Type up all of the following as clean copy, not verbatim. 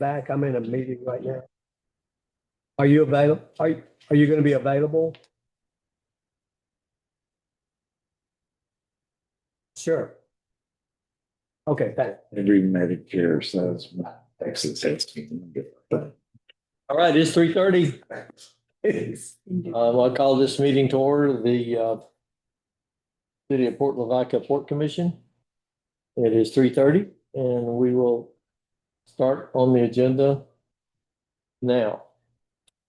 back. I'm in a meeting right now. Are you available? Are you going to be available? Sure. Okay, thanks. Every Medicare says Texas. All right, it's 3:30. I'll call this meeting to order, the City of Port Lavaca Port Commission. It is 3:30 and we will start on the agenda now.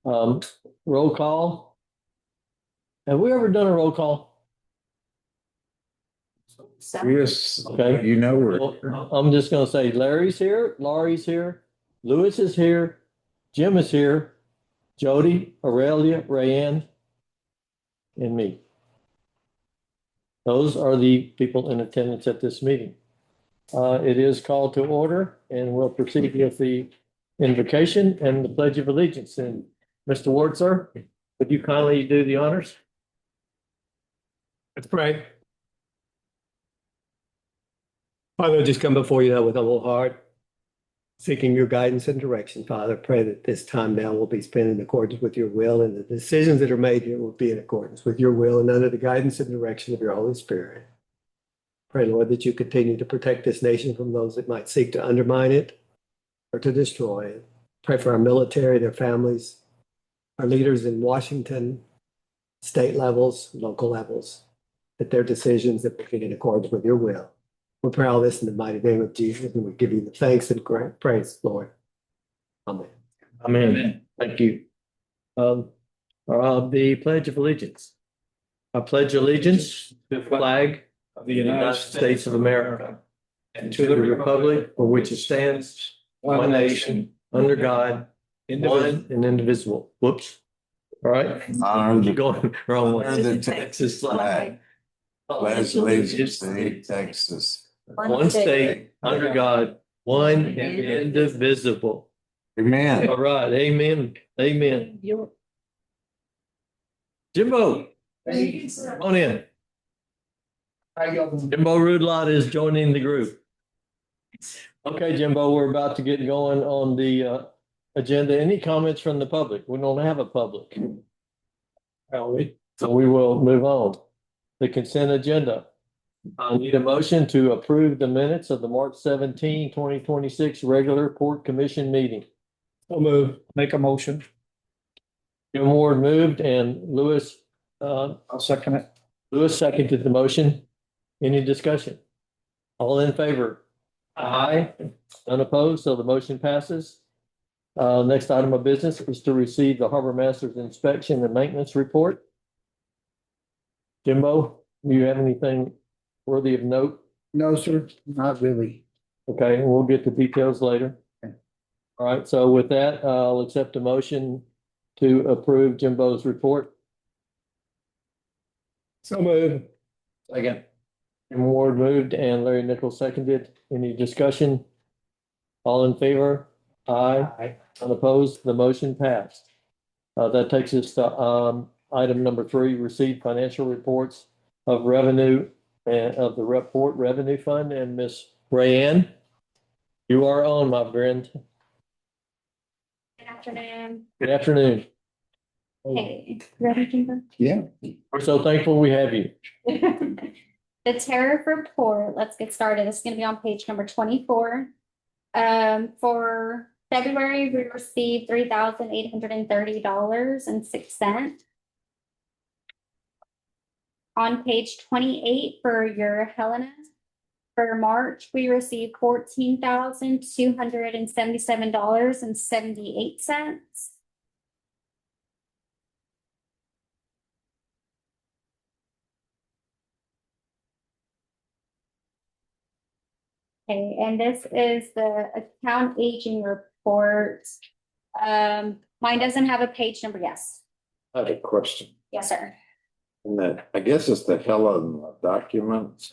Roll call. Have we ever done a roll call? Yes, Okay. you know, Well, I'm just gonna say Larry's here, Laurie's here, Lewis is here, Jim is here, Jody, Aurelia, Rayanne, and me. Those are the people in attendance at this meeting. It is called to order and we'll proceed with the invocation and the Pledge of Allegiance. And Mr. Ward, sir, would you kindly do the honors? Let's pray. Father, I just come before you now with a humble heart, seeking your guidance and direction. Father, pray that this time now will be spent in accordance with your will, and the decisions that are made here will be in accordance with your will and under the guidance and direction of your Holy Spirit. Pray, Lord, that you continue to protect this nation from those that might seek to undermine it or to destroy it. Pray for our military, their families, our leaders in Washington, state levels, local levels, that their decisions that will be in accordance with your will. We pray all this in the mighty name of Jesus, and we give you the thanks and praise, Lord. Amen. Amen. Thank you. The Pledge of Allegiance. I pledge allegiance to the flag of the United States of America and to the republic for which it stands, one nation, under God, one and indivisible. Whoops. All right. You're going wrong way. the Texas flag. Pledge allegiance to Texas. One state, under God, one and indivisible. Amen. All right. Amen. Amen. Jimbo, come on in. Jimbo Rudlot is joining the group. Okay, Jimbo, we're about to get going on the agenda. Any comments from the public? We don't have a public. So we will move on. The consent agenda. I need a motion to approve the minutes of the March 17, 2026 regular Port Commission meeting. I'll move. Make a motion. Jim Ward moved and Lewis, I'll second it. Lewis seconded the motion. Any discussion? All in favor? Aye. Unopposed, so the motion passes. Next item of business is to receive the Harbor Master's inspection and maintenance report. Jimbo, do you have anything worthy of note? No, sir, not really. Okay, we'll get the details later. Okay. All right, so with that, I'll accept a motion to approve Jimbo's report. So move. Again. Jim Ward moved and Larry Nichols seconded. Any discussion? All in favor? Aye. Aye. Unopposed, the motion passed. That takes us to item number 3, receive financial reports of revenue and of the Port Revenue Fund. And Miss Rayanne, you are on, my friend. Good afternoon. Good afternoon. Hey, ready, Kimber? Yeah. We're so thankful we have you. The tariff report, let's get started. This is gonna be on page number 24. For February, we received $3,830.06. On page 28 for your Helena, for March, we received $14,277.78. Okay, and this is the account aging report. Mine doesn't have a page number, yes. I have a question. Yes, sir. And that, I guess it's the hell of the documents.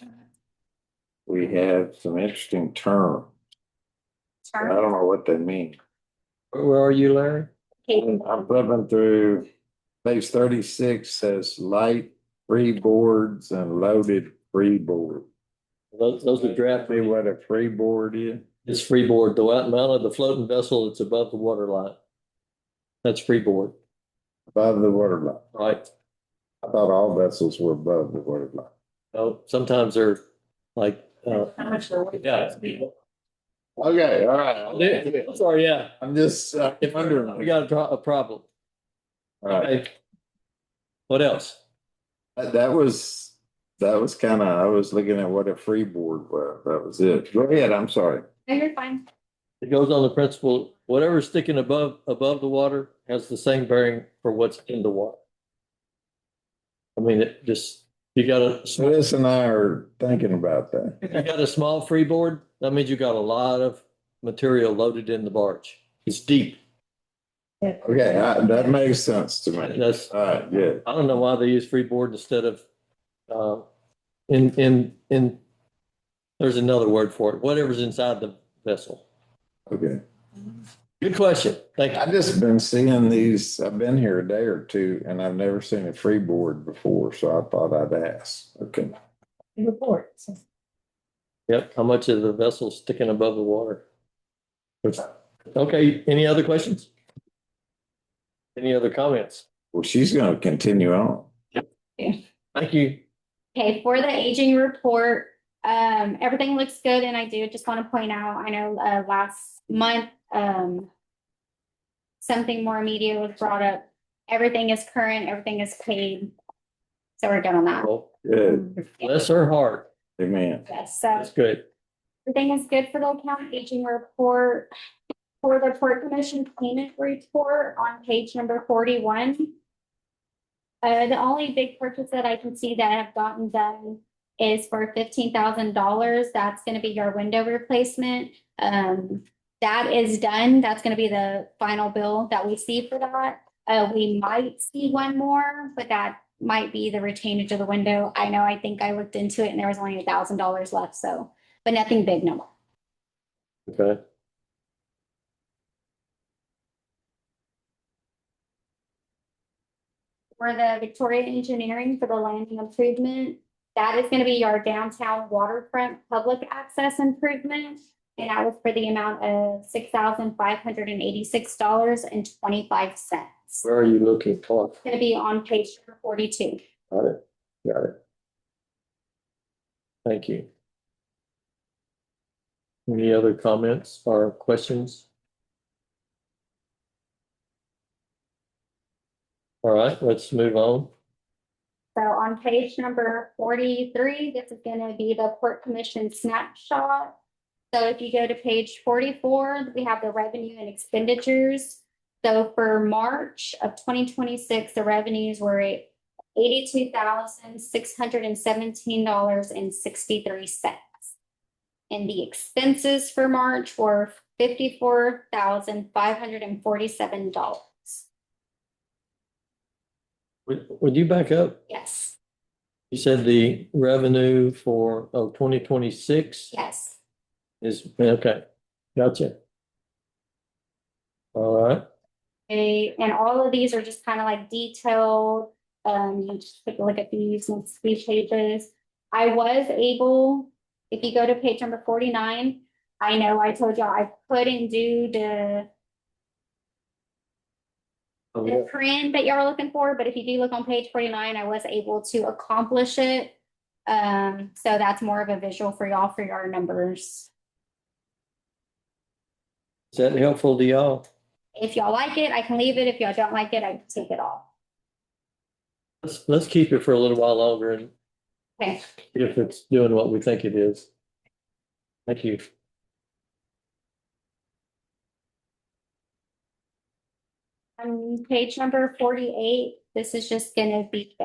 We have some interesting terms. I don't know what they mean. Where are you, Larry? Okay, I'm flipping through page 36 says light freeboards and loaded freeboard. Those are draft. Me what a freeboard is. It's freeboard. The amount of the floating vessel that's above the water line. That's freeboard, Above the water line. right? I thought all vessels were above the water line. Oh, sometimes they're like, How much they're worth. yeah. Okay, all right. Sorry, yeah. I'm just wondering. We got a problem. All right. Okay. What else? That was kind of, I was looking at what a freeboard was. That was it. Go ahead, I'm sorry. No, you're fine. It goes on the principle, whatever's sticking above the water has the same bearing for what's in the water. I mean, it just, you got a, Liz and I are thinking about that. you got a small freeboard, that means you got a lot of material loaded in the barge. It's deep. Okay, that makes sense to me. That's, All right, good. I don't know why they use freeboard instead of, there's another word for it, whatever's inside the vessel. Okay. Good question. Thank you. I've just been seeing these, I've been here a day or two and I've never seen a freeboard before, so I thought I'd ask. Okay. Report. Yep, how much of the vessel sticking above the water? Okay, any other questions? Any other comments? Well, she's gonna continue on. Thank you. Okay, for the aging report, everything looks good, and I do just want to point out, I know, last month, something more immediate was brought up. Everything is current, everything is paid. So we're good on that. Well, Good. bless her heart. Amen. Yes, so That's good. everything is good for the account aging report. For the Port Commission payment report on page number 41. The only big purchase that I can see that have gotten done is for $15,000. That's gonna be your window replacement. That is done. That's gonna be the final bill that we see for that. We might see one more, but that might be the retainage of the window. I know, I think I looked into it and there was only $1,000 left, so, but nothing big, no more. Okay. For the Victoria Engineering for the landing improvement, that is gonna be your downtown waterfront public access improvement. And that was for the amount of $6,586.25. Where are you looking for? It's gonna be on page 42. Got it. Got it. Thank you. Any other comments or questions? All right, let's move on. So on page number 43, this is gonna be the Port Commission snapshot. So if you go to page 44, we have the revenue and expenditures. So for March of 2026, the revenues were $82,617.63. And the expenses for March were $54,547. Would you back up? Yes, You said the revenue for 2026 yes. is, okay, gotcha. All right, Okay, and all of these are just kind of like detailed. You just take a look at these next three pages. I was able, if you go to page number 49, I know I told y'all I couldn't do the trend that y'all are looking for, but if you do look on page 49, I was able to accomplish it. So that's more of a visual for y'all for your numbers. is that helpful to y'all? If y'all like it, I can leave it. If y'all don't like it, I can take it off. Let's keep it for a little while longer and Okay. if it's doing what we think it is. Thank you. On page number 48, this is just gonna be,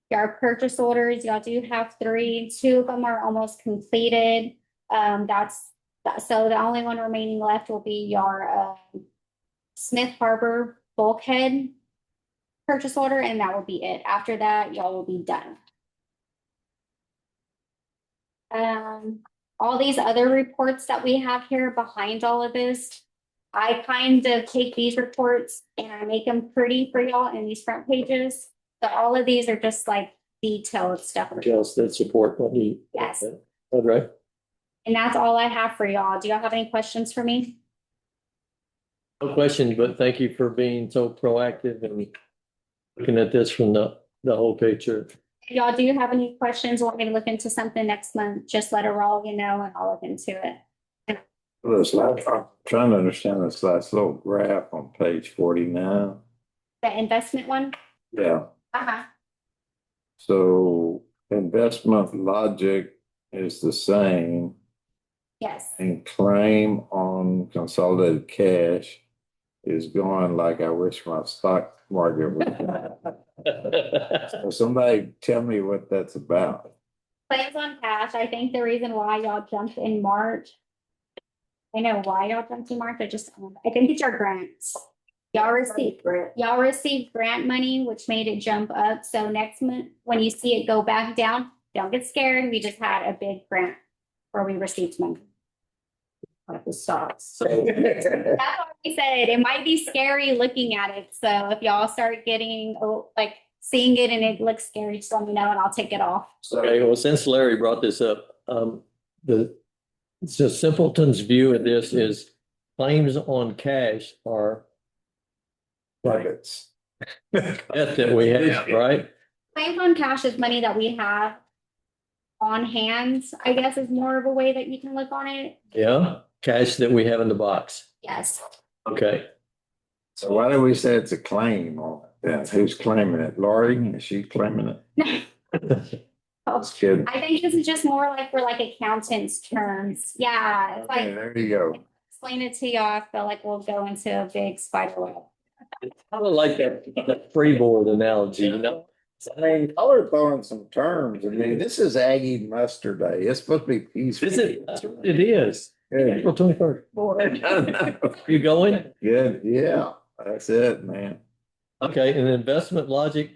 your purchase orders. Y'all do have three, two of them are almost completed. So the only one remaining left will be your, Smith Harbor bulkhead purchase order, and that will be it. After that, y'all will be done. All these other reports that we have here behind all of this, I kind of take these reports and I make them pretty for y'all in these front pages. So all of these are just like detailed stuff. Just that support what you. Yes. All right. And that's all I have for y'all. Do y'all have any questions for me? No question, but thank you for being so proactive and looking at this from the whole picture. If y'all do have any questions, want me to look into something next month, just let Aurora know and I'll look into it. I'm trying to understand this last little graph on page 49. The investment one? Yeah, Uh-huh. so investment logic is the same Yes. and claim on consolidated cash is going like I wish my stock market was. So somebody tell me what that's about. Claims on cash, I think the reason why y'all jumped in March. I know why y'all jumped in March, I think it's your grants. Y'all received grant money, which made it jump up, so next month, when you see it go back down, don't get scared, we just had a big grant where we received money. Like the stocks. That's what we said, it might be scary looking at it, so if y'all start getting, like, seeing it and it looks scary, just let me know and I'll take it off. Okay, well, since Larry brought this up, the simpleton's view of this is claims on cash are Buckets. that we have, right? Claims on cash is money that we have on hand, I guess is more of a way that you can look on it. Yeah, cash that we have in the box. Yes. Okay. So why do we say it's a claim on it then? Who's claiming it? Lori, is she claiming it? Just kidding. I think this is just more like for like accountants terms. Yeah, it's Okay, like there you go. explain it to y'all. I feel like we'll go into a big spider web. I would like that freeboard analogy, you know? I mean, y'all are throwing some terms. I mean, this is Aggie Muster Day. It's supposed to be peaceful. Is it? It is. Good. April 21st. You going? Good, yeah, that's it, man. Okay, and investment logic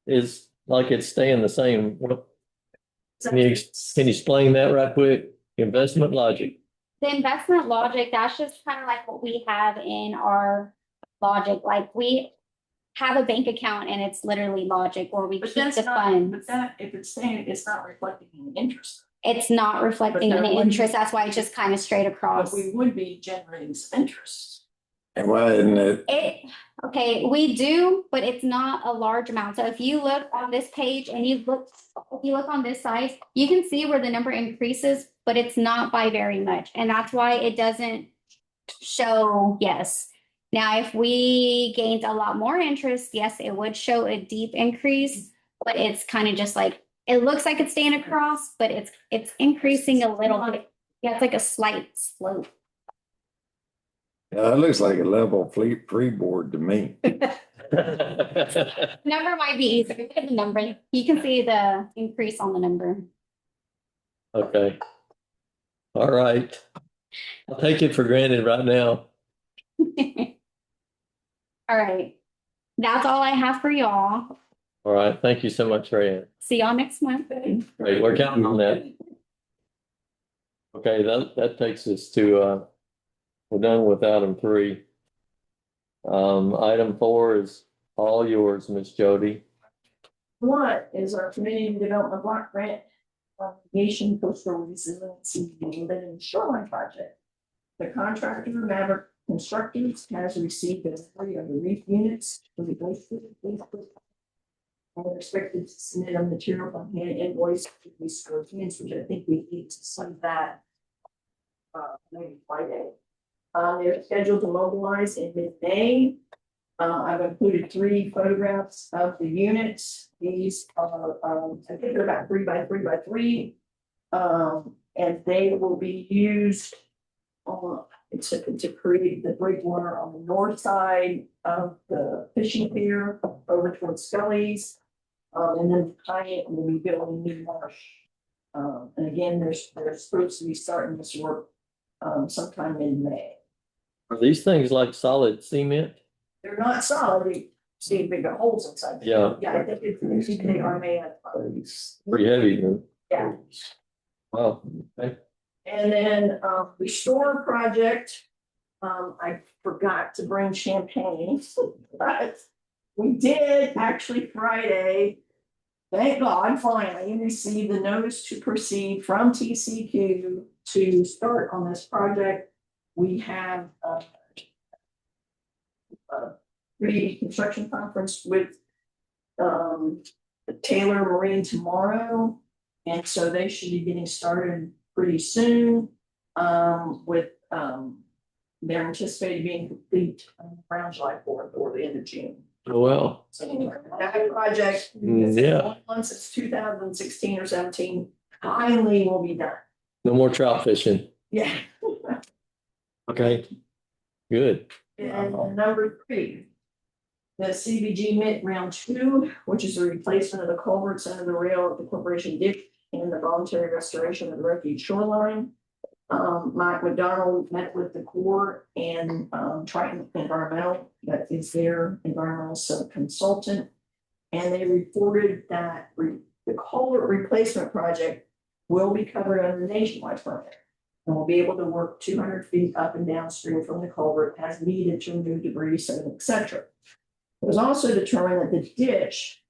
is like it's staying the same. Can you explain that right quick? Investment logic. The investment logic, that's just kind of like what we have in our logic. Like we have a bank account and it's literally logic where we But keep that's the not, funds. but that, if it's saying it's not reflecting any interest, It's not reflecting But there any would be- interest. That's why it's just kind of straight but across. we would be generating some interest. And why isn't it? Okay, we do, but it's not a large amount. So if you look on this page and if you look on this side, you can see where the number increases, but it's not by very much. And that's why it doesn't show, yes. Now, if we gained a lot more interest, yes, it would show a deep increase, but it's kind of just like, it looks like it's staying across, but it's increasing a little bit. Yeah, it's like a slight slope. Yeah, it looks like a level freeboard to me. Number might be easier. Look at the number. You can see the increase on the number. Okay. All right. I'll take it for granted right now. All right. That's all I have for y'all. All right. Thank you so much, Ryan. See y'all next month. Great. We're counting on that. Okay, that takes us to, we're done with item 3. Item 4 is all yours, Miss Jody. One is our community development block grant, navigation coastal resiliency and shoreline project. The contractor, Maverick Constructors, has received a delivery of the reef units for the and they're expected to submit a material from hand invoice to be stored units, which I think we need to send that maybe Friday. They're scheduled to mobilize in mid-May. I've included 3 photographs of the units. These are, I think they're about 3 by 3 by 3. And they will be used to create the breakwater on the north side of the fishing pier over towards Scully's. And then tie it and then rebuild a new marsh. And again, they're supposed to be starting this work sometime in May. Are these things like solid cement? They're not solid, they see big holes inside. them. Yeah. Yeah, I think they are made of. Pretty heavy, then. Yeah. Wow. Okay. And then restore project, I forgot to bring champagne, but we did actually Friday. Thank God, finally received the notice to proceed from TCQ to start on this project. We have a pre-construction conference with Taylor Marine tomorrow. And so they should be getting started pretty soon with they're anticipated being complete around July 4th or the end of June. Oh, well, So that project, yeah, once it's 2016 or 17, finally will be done. no more trout fishing. Yeah. Okay, good. And number 3, the CBG Mint Round 2, which is a replacement of the culverts under the rail of the corporation ditch and the voluntary restoration of the refuge shoreline. Mike McDonald met with the Corps and Triton Environmental, that is their environmental sub-consultant. And they reported that the culvert replacement project will be covered under the nationwide permit. And we'll be able to work 200 feet up and downstream from the culvert as needed to remove debris, sediment, etc. It was also determined that the ditch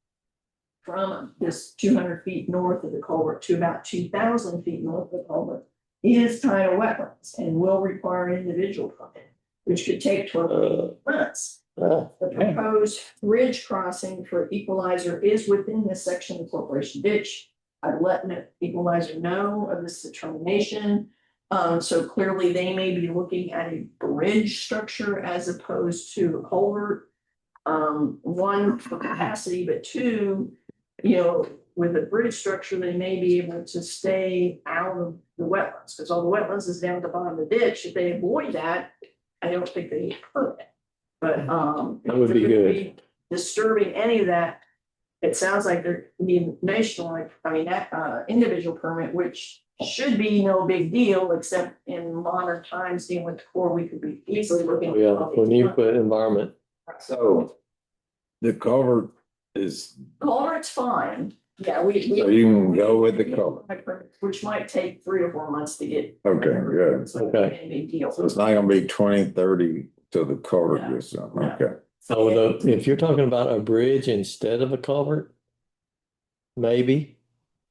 from this 200 feet north of the culvert to about 2,000 feet north of the culvert is tidal wetlands and will require an individual permit, which could take 12 to 18 months. The proposed bridge crossing for equalizer is within this section of the corporation ditch. I've let the equalizer know of this determination. So clearly they may be looking at a bridge structure as opposed to a culvert. One, for capacity, but 2, with a bridge structure, they may be able to stay out of the wetlands, because all the wetlands is down at the bottom of the ditch. If they avoid that, I don't think they need a permit. But That would be good. Disturbing any of that, it sounds like they're needing nationwide, individual permit, which should be no big deal, except in modern times dealing with the Corps, we could be easily looking. Oh, yeah, when you put environment, So the culvert is, Culvert's fine. Yeah, so you can go with the culvert. Which might take 3 or 4 months to get. Okay, good. So it's Okay. not a big deal. So it's not gonna be 20, 30 till the culvert gets done. No. Okay. so if you're talking about a bridge instead of a culvert, maybe,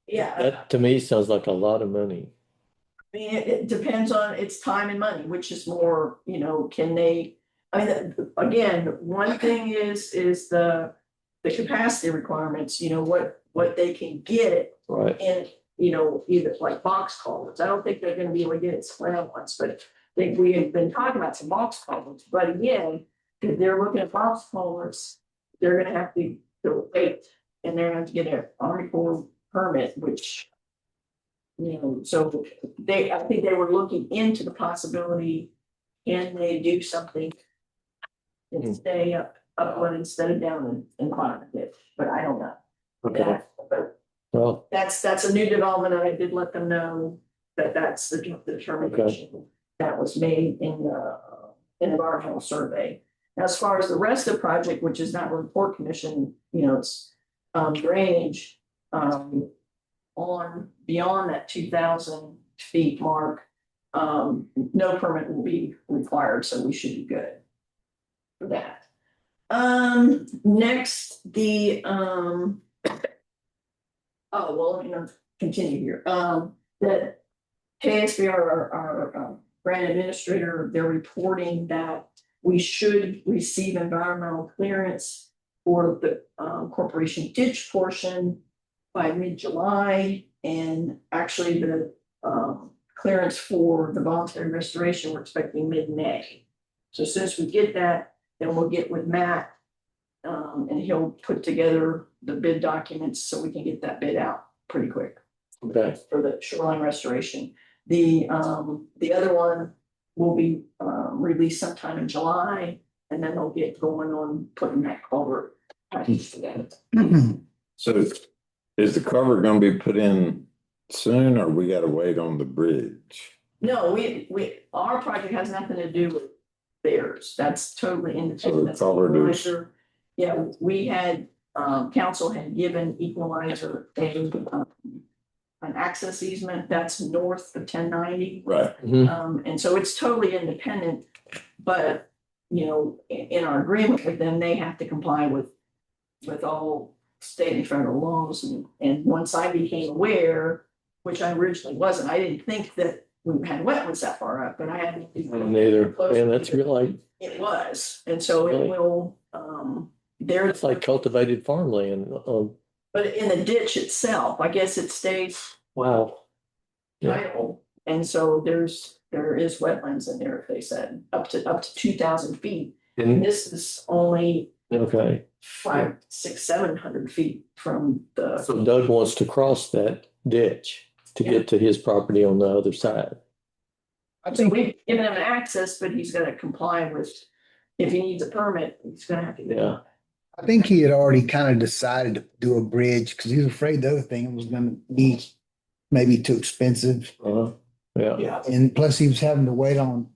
Yeah, that to me sounds like a lot of money. I mean, it depends on its time and money, which is more, can they, again, one thing is the capacity requirements, what they can get Right, in, either like box culverts. I don't think they're gonna be able to get it square ones, but I think we have been talking about some box culverts, but again, if they're looking at box culverts, they're gonna have to wait, and they're gonna have to get an Army Corps permit, which, so I think they were looking into the possibility, can they do something and stay upland instead of down in bottom of it, but I don't know. okay, But well, that's a new development, and I did let them know that that's the determination that was made in the environmental survey. Now, as far as the rest of the project, which is not really Port Commission, it's drainage on beyond that 2,000 feet mark, no permit will be required, so we should be good for that. Next, continue here. The KSBR, our grant administrator, they're reporting that we should receive environmental clearance for the corporation ditch portion by mid-July, and actually the clearance for the voluntary restoration, we're expecting mid-May. So as soon as we get that, then we'll get with Matt, and he'll put together the bid documents so we can get that bid out pretty quick okay, for the shoreline restoration. The other one will be released sometime in July, and then they'll get going on putting that culvert package together. So is the culvert gonna be put in soon, or we gotta wait on the bridge? No, our project has nothing to do with theirs. That's totally independent. So the That's culvert is- Equalizer. Yeah, we had, council had given Equalizer an access easement that's north of 1090. Right. And so it's totally independent, but, in our agreement with them, they have to comply with all state and federal laws. And once I became aware, which I originally wasn't, I didn't think that we had wetlands that far up, but I hadn't. Neither, man, that's really, It was, and so it Really? will, there's it's like cultivated farmland. but in the ditch itself, I guess it stays Wow. Yeah. tidal. And so there is wetlands in there, they said, up to 2,000 feet. And And, this is only okay, 500, 600, 700 feet from the, so Doug wants to cross that ditch to get to his property on the other side. so we've given him access, but he's gonna comply with, if he needs a permit, he's gonna have to. Yeah. I think he had already kind of decided to do a bridge because he was afraid the other thing was gonna be maybe too expensive. Yeah. Yeah. And plus he was having to wait on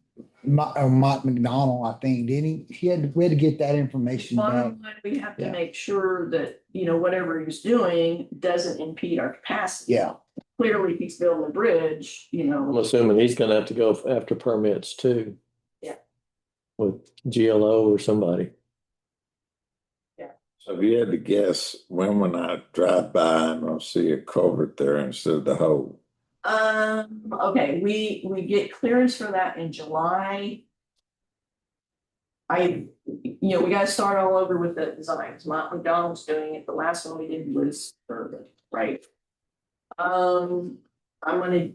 Mott McDonald, I think, didn't he? We had to get that information back. Bottom line, we have to Yeah. make sure that, whatever he's doing doesn't impede our capacity. Yeah. Clearly, if he's building a bridge, I'm assuming he's gonna have to go after permits too. Yeah. With GLO or somebody. So if you had to guess, when I drive by, I'm gonna see a culvert there instead of the hole. Okay, we get clearance for that in July. We gotta start all over with the designs. Mott McDonald's doing it. The last one we did was urban, right? I'm gonna.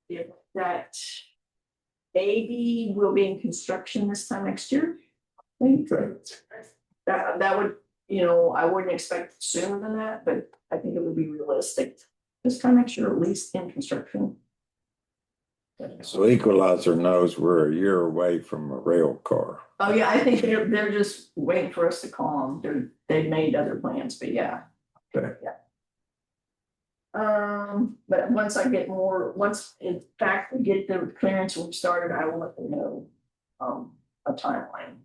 If that maybe will be in construction this time next year. I think that would, I wouldn't expect sooner than that, but I think it would be realistic. This time next year, at least in construction. So Equalizer knows we're a year away from a rail car. Oh, yeah, I think they're just waiting for us to call them. They've made other plans, but yeah. Okay. Yeah. But once in fact we get the clearance and we started, I will let them know, a timeline.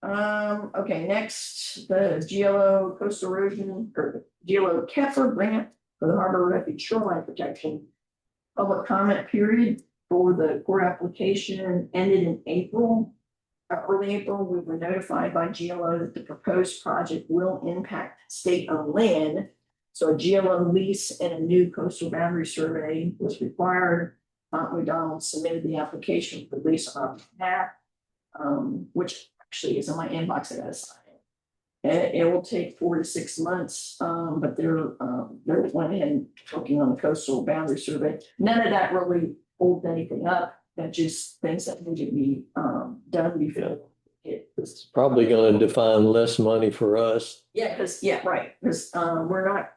Okay, next, the GLO coastal erosion or GLO Keffer grant for the Harbor Refuge Shoreline Protection. Public comment period for the court application ended in April. Early April, we were notified by GLO that the proposed project will impact state-owned land. So a GLO lease and a new coastal boundary survey was required. McDonald submitted the application for the lease on our behalf, which actually is in my inbox. I gotta sign it. And it will take 4 to 6 months, but they're went ahead and working on the coastal boundary survey. None of that really holds anything up. That just things that need to be done before it was. It's probably gonna define less money for us. Yeah, right, because we're not.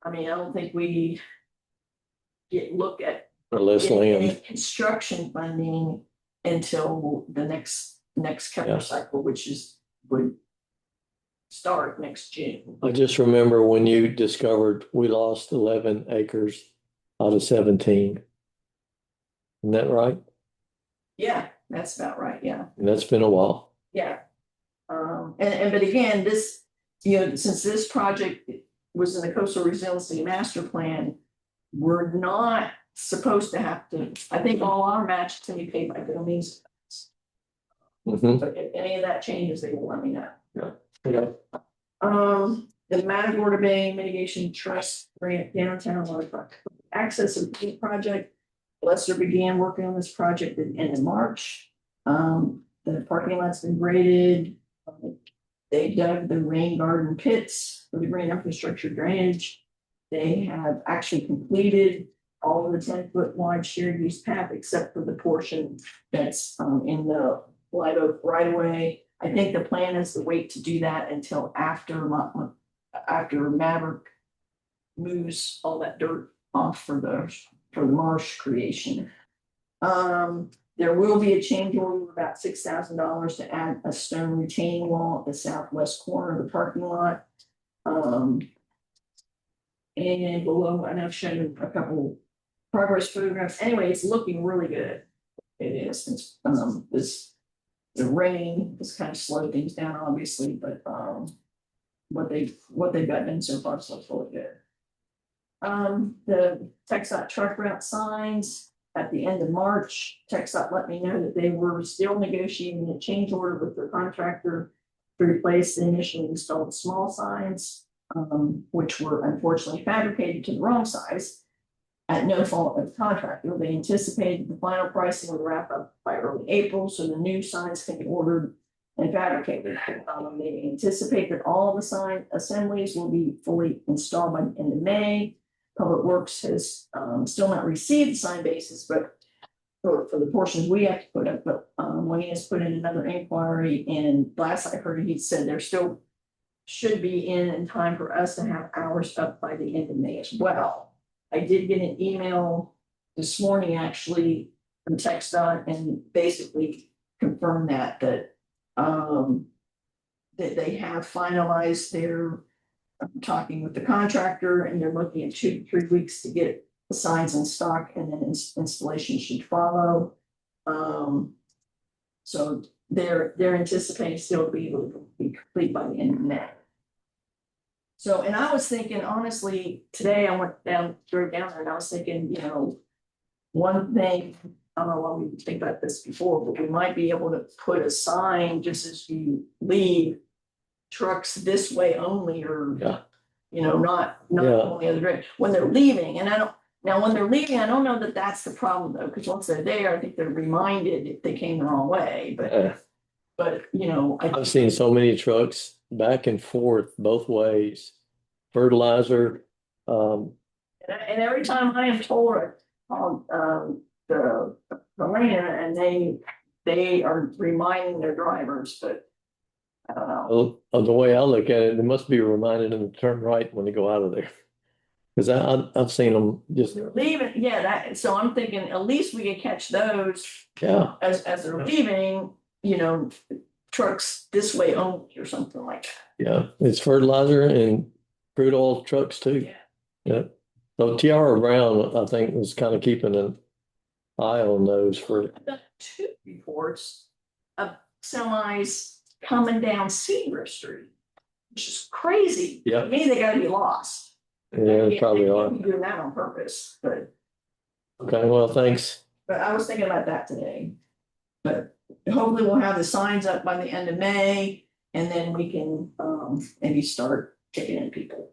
I don't think we look at Or less getting any land. construction funding until the next capital Yes. cycle, which would start next June. I just remember when you discovered we lost 11 acres out of 17. Isn't that right? Yeah, that's about right, yeah. And that's been a while. Yeah. But again, this, since this project was in the coastal resiliency master plan, we're not supposed to have to, I think all our match to be paid by Vietnamese. Mhm. But if any of that changes, they will let me know. Yeah. The Matagorda Bay Mitigation Trust grant downtown waterfront access and Paint project. Lester began working on this project at the end of March. The parking lot's been graded. They dug the rain garden pits for the green infrastructure drainage. They have actually completed all of the 10-foot wide shared use path except for the portion that's in the Live Oak right away. I think the plan is to wait to do that until after Maverick moves all that dirt off for the marsh creation. There will be a change order of about $6,000 to add a stone retaining wall at the southwest corner of the parking lot. And below, and I've shown a couple progress photographs. Anyway, it's looking really good. It is. The rain has kind of slowed things down, obviously, but what they've got done so far looks really good. The TxDOT truck route signs at the end of March, TxDOT let me know that they were still negotiating a change order with their contractor to replace the initially installed small signs. which were unfortunately fabricated to the wrong size at no fault of the contractor. They anticipated the final pricing would wrap up by early April, so the new signs can be ordered and fabricated. They anticipate that all the sign assemblies will be fully installed by the end of May. Public Works has still not received the sign bases, but for the portions we have to put up, but Wayne has put in another inquiry, and last I heard, he said there still should be in time for us to have ours up by the end of May as well. I did get an email this morning, actually, from TxDOT, and basically confirmed that they have finalized their talking with the contractor, and they're looking at 2 to 3 weeks to get the signs in stock, and then installation should follow. So they're anticipating still to be able to be complete by the end of May. So, and I was thinking, honestly, today I drove down there, and I was thinking, one thing, I don't know why we didn't think about this before, but we might be able to put a sign just as you leave, trucks this way only, or Yeah. not Yeah. going the other direction when they're leaving. And when they're leaving, I don't know that that's the problem though, because once they're there, I think they're reminded if they came the wrong way, but I've seen so many trucks back and forth both ways, fertilizer. And every time I am told, the lane, and they are reminding their drivers, but I don't know. The way I look at it, they must be reminding them to turn right when they go out of there. Because I've seen them just, They're leaving, so I'm thinking at least we can catch those yeah, as they're leaving, trucks this way only or something like that. yeah. It's fertilizer and crude oil trucks too. Yeah. So Tiara Brown, I think, was kind of keeping an eye on those for, I've done 2 reports of semis coming down Cedar Street, which is crazy. Yeah. To me, they gotta be lost. yeah, they probably They are. can't be doing that on purpose, but Okay, well, thanks. I was thinking about that today. But hopefully we'll have the signs up by the end of May, and then we can maybe start taking in people.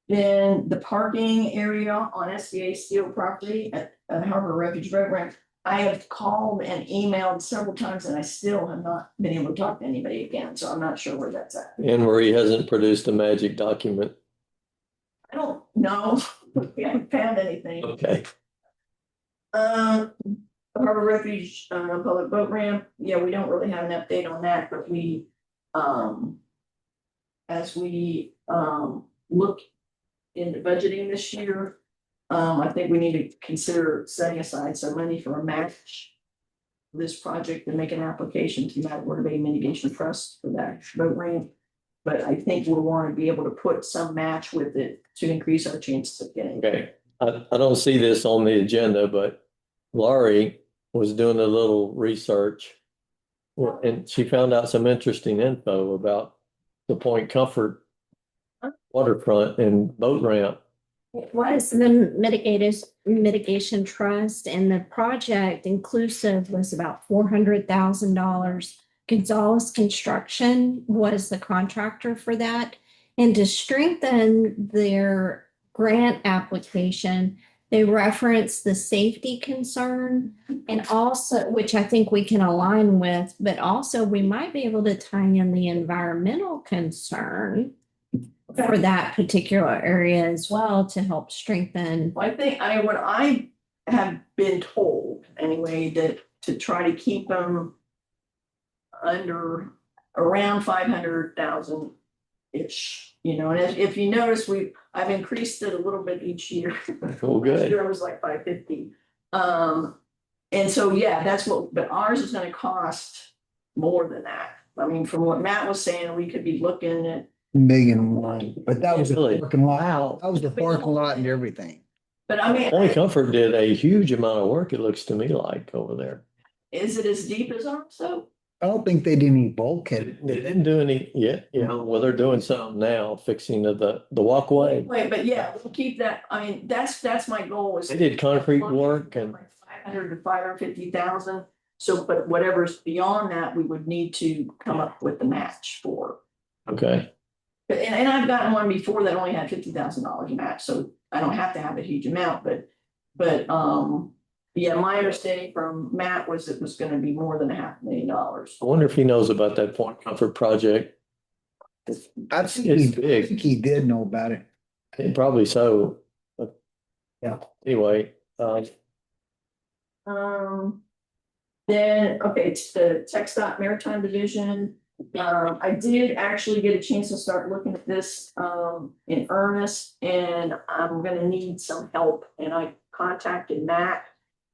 Then the parking area on SBA Steel property at Harbor Refuge Road Ramp. I have called and emailed several times, and I still have not been able to talk to anybody again, so I'm not sure where that's at. Anne Marie hasn't produced a magic document. I don't know. We haven't found anything. Okay. The Harbor Refuge, public boat ramp, we don't really have an update on that, but we, as we, look into budgeting this year, I think we need to consider setting aside some money for a match for this project and make an application to that Water Bay Mitigation Trust for that boat ramp. But I think we'll want to be able to put some match with it to increase our chances of getting. Okay. I don't see this on the agenda, but Laurie was doing a little research and she found out some interesting info about the Point Comfort waterfront and boat ramp. It was the mitigation trust, and the project inclusive was about $400,000. Gonzalez Construction was the contractor for that. And to strengthen their grant application, they reference the safety concern, and also, which I think we can align with, but also we might be able to tie in the environmental concern for that particular area as well to help strengthen. Well, what I have been told anyway, that to try to keep them under around 500,000-ish, and if you notice, I've increased it a little bit each year. Oh, good. Last year it was like 550. And so, that's but ours is gonna cost more than that. I mean, from what Matt was saying, we could be looking at, $1,000,000, but that was a Really? parking lot. That was the parking lot and everything. but I mean, Point Comfort did a huge amount of work, it looks to me like, over there. is it as deep as ours though? I don't think they did any bulkhead. They didn't do any yet, well, they're doing something now, fixing the walkway. Wait, but we'll keep that. I mean, that's my goal is. They did concrete work and 500 to 550,000. So, but whatever's beyond that, we would need to come up with the match for. Okay, And I've gotten one before that only had $50,000 match, so I don't have to have a huge amount, but, yeah, my understanding from Matt was it was gonna be more than $500,000. I wonder if he knows about that Point Comfort project. I think It's he, I big. think he did know about it. Probably so. But Yeah. anyway, Then, okay, it's the TxDOT Maritime Division. I did actually get a chance to start looking at this, in earnest, and I'm gonna need some help, and I contacted Matt.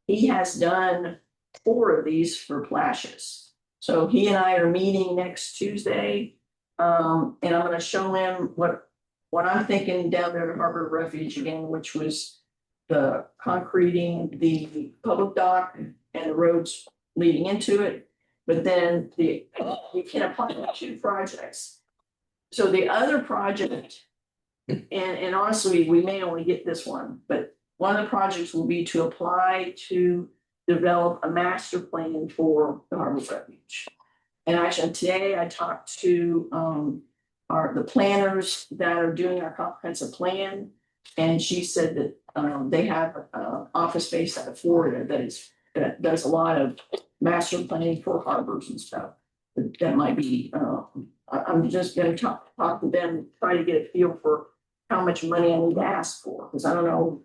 He has done 4 of these for Plashes. So he and I are meeting next Tuesday. And I'm gonna show him what I'm thinking down there at Harbor Refuge again, which was the concreting, the public dock and the roads leading into it. But then we can apply to 2 projects. So the other project, and honestly, we may only get this one, but one of the projects will be to apply to develop a master plan for the Harbor Refuge. And actually today I talked to the planners that are doing our comprehensive plan. And she said that they have office space out of Florida that does a lot of master planning for harbors and stuff. That might be, I'm just gonna talk to them, try to get a feel for how much money I need to ask for, because I don't know.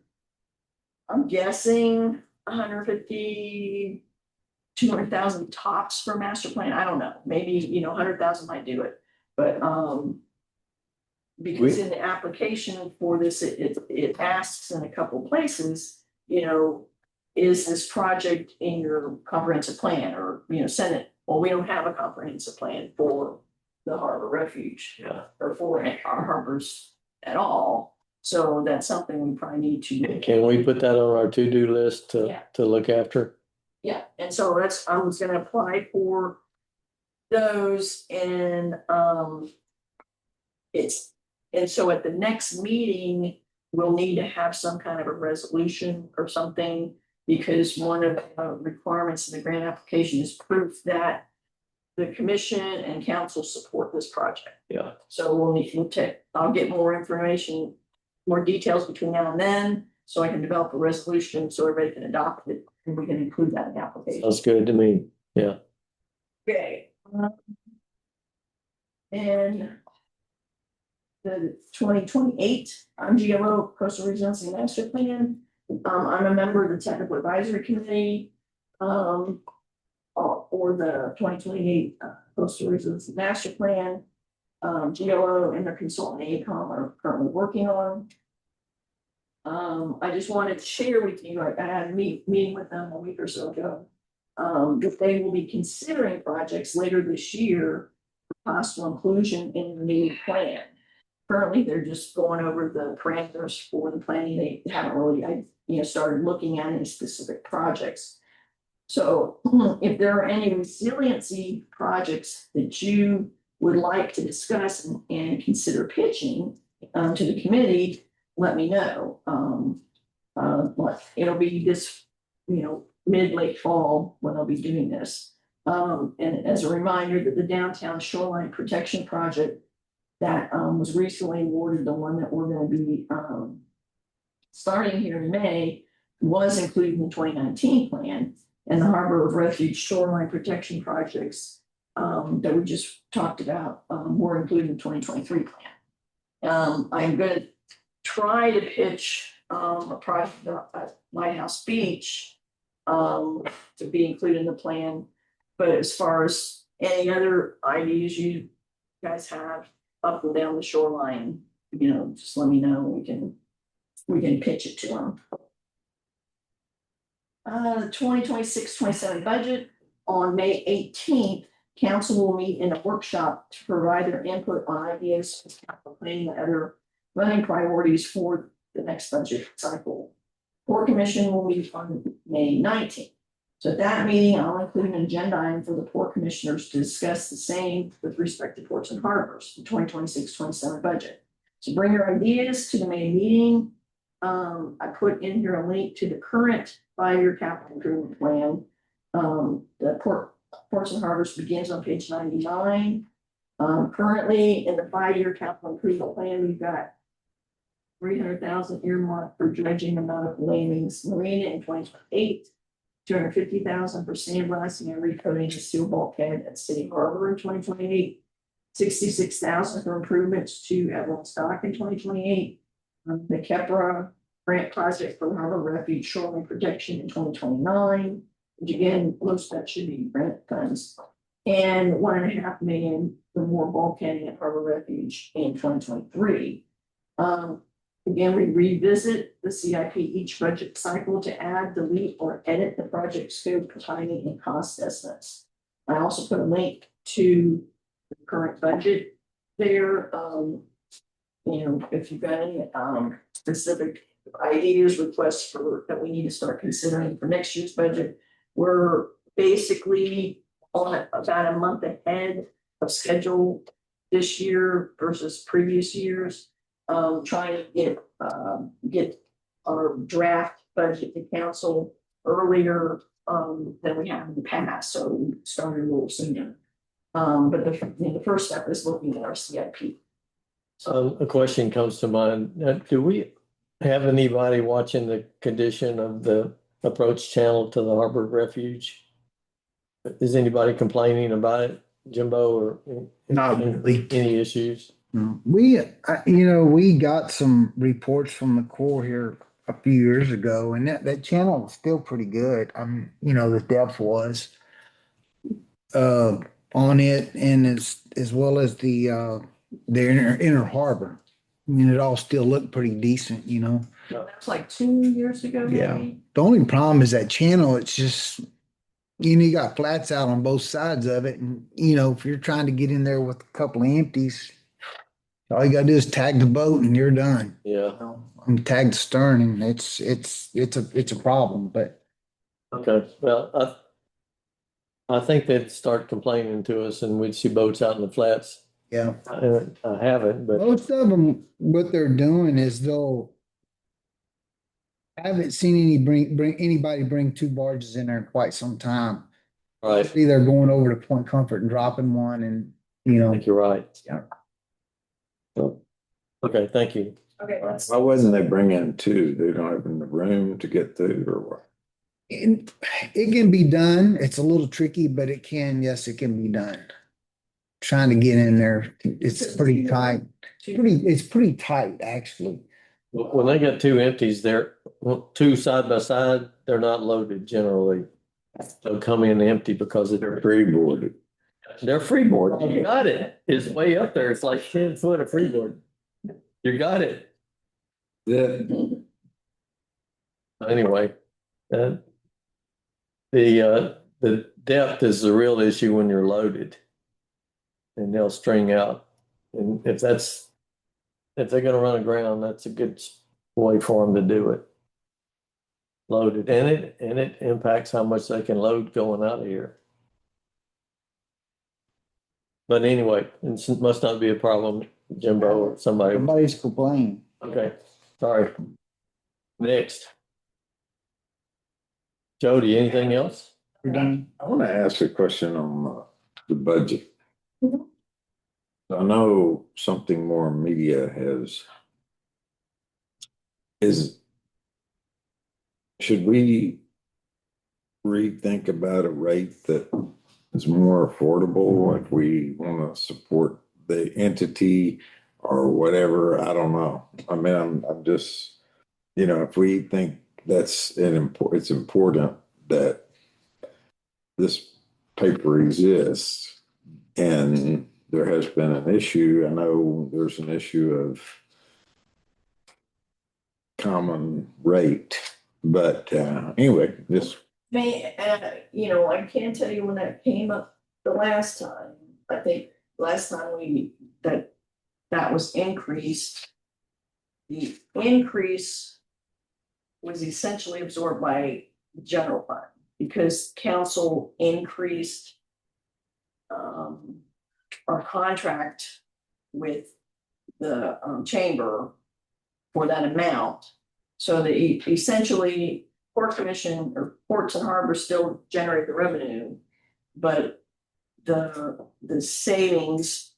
I'm guessing 150, 200,000 tops for master plan. I don't know, maybe, 100,000 might do it, but, because in the application for this, it asks in a couple places, is this project in your comprehensive plan or, Senate? Well, we don't have a comprehensive plan for the Harbor Refuge. Yeah. Or for our harbors at all. So that's something we probably need to. can we put that on our to-do list Yeah. to look after? Yeah, and so I was gonna apply for those and, and so at the next meeting, we'll need to have some kind of a resolution or something. Because one of the requirements of the grant application is proof that the commission and council support this project. Yeah. So I'll get more information, more details between now and then, so I can develop a resolution so everybody can adopt it and we can include that in the application. Sounds good to me. Yeah. Okay. And the 2028 GLO Coastal Resiliency Master Plan. I'm a member of the Technical Advisory Committee. For the 2028 Coastal Resiliency Master Plan. GLO and their consultant AECOM are currently working on. I just wanted to share with you, I had a meeting with them a week or so ago. That they will be considering projects later this year for possible inclusion in the new plan. Currently, they're just going over the parameters for the planning. They haven't really, started looking at any specific projects. So if there are any resiliency projects that you would like to discuss and consider pitching to the committee, let me know. It'll be this, mid-late fall when I'll be doing this. And as a reminder that the downtown shoreline protection project that was recently awarded, the one that we're going to be starting here in May, was included in the 2019 plan, and the Harbor of Refuge shoreline protection projects that we just talked about were included in the 2023 plan. I'm going to try to pitch a project at Lighthouse Beach to be included in the plan, but as far as any other ideas you guys have up and down the shoreline, just let me know. We can pitch it to them. 2026-27 budget on May 18th, council will meet in a workshop to provide their input on ideas for capital planning and other running priorities for the next budget cycle. Port Commission will meet on May 19th. So at that meeting, I'll include an agenda item for the port commissioners to discuss the same with respect to ports and harbors, the 2026-27 budget. So bring your ideas to the May meeting. I put in here a link to the current 5-year capital improvement plan. The ports and harbors begins on page 99. Currently in the 5-year capital improvement plan, we've got 300,000 earmarked for dredging and nautical landings marina in 2028. 250,000 for sandblasting and recoating the steel bulkhead at City Harbor in 2028. 66,000 for improvements to Evelyn's Dock in 2028. The Kepra grant project for harbor refuge shoreline protection in 2029, which again, most of that should be grant funds. And 1.5 million for more bulkheading at harbor refuge in 2023. Again, we revisit the CIP each budget cycle to add, delete, or edit the project scope, timing, and cost estimates. I also put a link to the current budget there. If you've got any specific ideas, requests for that we need to start considering for next year's budget, we're basically on about a month ahead of schedule this year versus previous years. Trying to get our draft budget to council earlier than we have in the past, so we started a little sooner. But the first step is looking at our CIP. A question comes to mind. Do we have anybody watching the condition of the approach channel to the harbor refuge? Is anybody complaining about it, Jimbo, or Not really. any issues? No. We got some reports from the Corps here a few years ago, and that channel was still pretty good. The depth was on it, and as well as the inner harbor. It all still looked pretty decent, That's like 2 years ago, Yeah. maybe. The only problem is that channel, it's just, you got flats out on both sides of it. And, if you're trying to get in there with a couple of empties, all you gotta do is tag the boat and you're done. Yeah. And tag the stern, and it's a problem, but Okay. Well, I think they'd start complaining to us, and we'd see boats out in the flats. yeah. I haven't, but Most of them, what they're doing is I haven't seen anybody bring 2 barges in there in quite some time. right. Either going over to Point Comfort and dropping one, and I think you're right. Yeah. Okay, thank you. Okay, Why wasn't they bringing 2? They don't have the room to get through, or what? it can be done. It's a little tricky, but yes, it can be done. Trying to get in there, it's pretty tight. It's pretty tight, actually. When they got 2 empties, they're 2 side by side, they're not loaded generally. They'll come in empty because they're Freeboarded. freeboard. You got it. It's way up there. It's like 10 foot of freeboard. You got it. Yeah. Anyway, the depth is the real issue when you're loaded. And they'll string out. And if they're gonna run aground, that's a good way for them to do it. Loaded, and it impacts how much they can load going out of here. But anyway, it must not be a problem, Jimbo or somebody. Nobody's complaining. Okay, sorry. Next. Jody, anything else? We're done. I want to ask a question on the budget. Mhm. I know something more media should we rethink about a rate that is more affordable if we want to support the entity or whatever? I don't know. I mean, I'm just, if we think it's important that this paper exists and there has been an issue. I know there's an issue of common rate, but anyway, just I can tell you when that came up the last time. I think last time that was increased. The increase was essentially absorbed by the general fund because council increased our contract with the chamber for that amount. So that essentially Port Commission or ports and harbors still generate the revenue, but the savings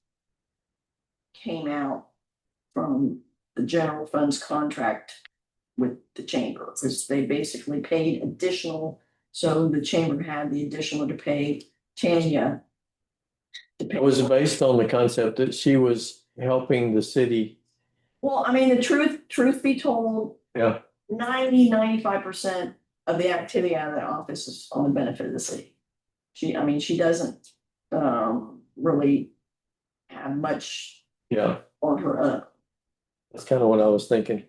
came out from the general funds contract with the chamber, because they basically paid additional, so the chamber had the additional to pay Tanya. It was based on the concept that she was helping the city. Well, I mean, the truth be told, Yeah. 95% of the activity out of that office is on the benefit of the city. She doesn't really have much Yeah, on her own, that's kind of what I was thinking.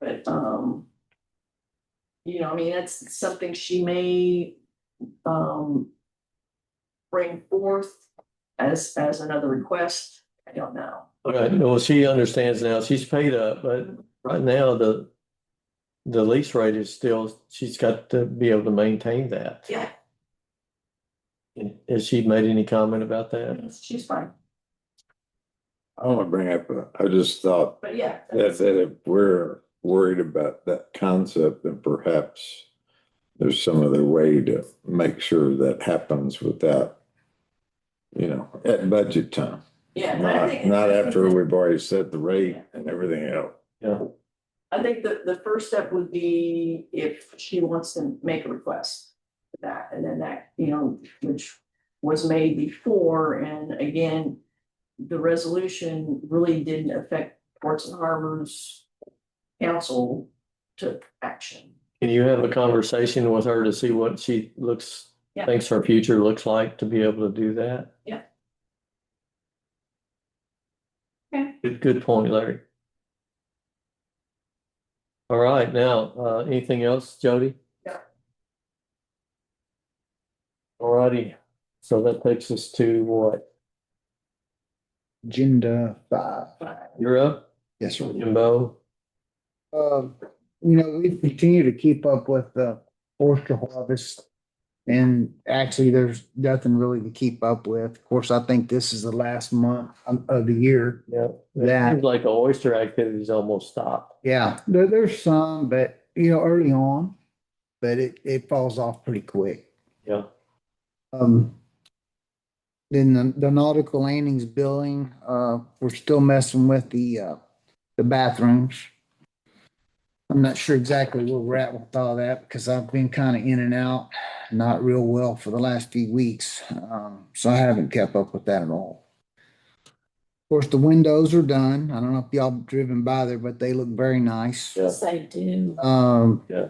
but that's something she may bring forth as another request. I don't know. Okay, well, she understands now. She's paid up, but right now the lease rate is still, she's got to be able to maintain that. Yeah, Has she made any comment about that? she's fine, I don't want to bring up, I just thought but yeah. that if we're worried about that concept, then perhaps there's some other way to make sure that happens without, at budget time. Yeah, and I think- Not after we've already set the rate and everything else. Yeah, I think the first step would be if she wants to make a request for that, and then that, which was made before, and again, the resolution really didn't affect Ports and Harbors Council took action. can you have a conversation with her to see what she Yeah. thinks her future looks like to be able to do that? Yeah. Okay. Good point, Larry. All right, now, anything else, Jody? Yeah. All righty, so that takes us to what? Agenda 5. You're up, Yes, sir. Jimbo? We continue to keep up with the oyster harvest. And actually, there's nothing really to keep up with. Of course, I think this is the last month of the year. Yeah. That- Seems like the oyster activity's almost stopped. Yeah, there's some, but early on, but it falls off pretty quick. Yeah. Then the nautical landings billing, we're still messing with the bathrooms. I'm not sure exactly where we're at with all that because I've been kind of in and out, not real well for the last few weeks. So I haven't kept up with that at all. Of course, the windows are done. I don't know if y'all driven by there, but they look very nice. Yeah. They do. Yeah.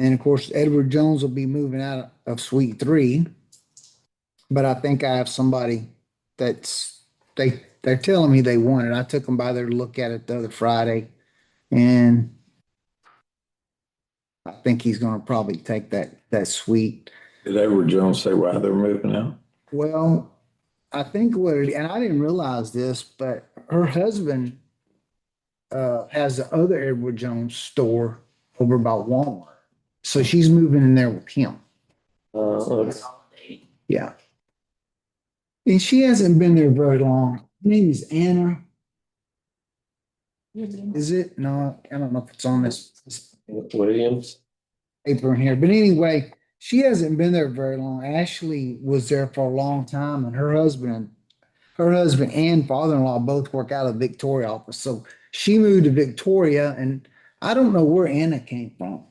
And of course, Edward Jones will be moving out of Suite 3. But I think I have somebody they're telling me they want it. I took them by there to look at it the other Friday. And I think he's gonna probably take that suite. Did Edward Jones say why they're moving out? Well, I think and I didn't realize this, but her husband has the other Edward Jones store over by Walmart. So she's moving in there with him. Okay. Yeah. And she hasn't been there very long. Her name is Anna. Is it? No, I don't know if it's on this Williams. paper in here. But anyway, she hasn't been there very long. Ashley was there for a long time, and her husband and father-in-law both work out of the Victoria office. So she moved to Victoria, and I don't know where Anna came from.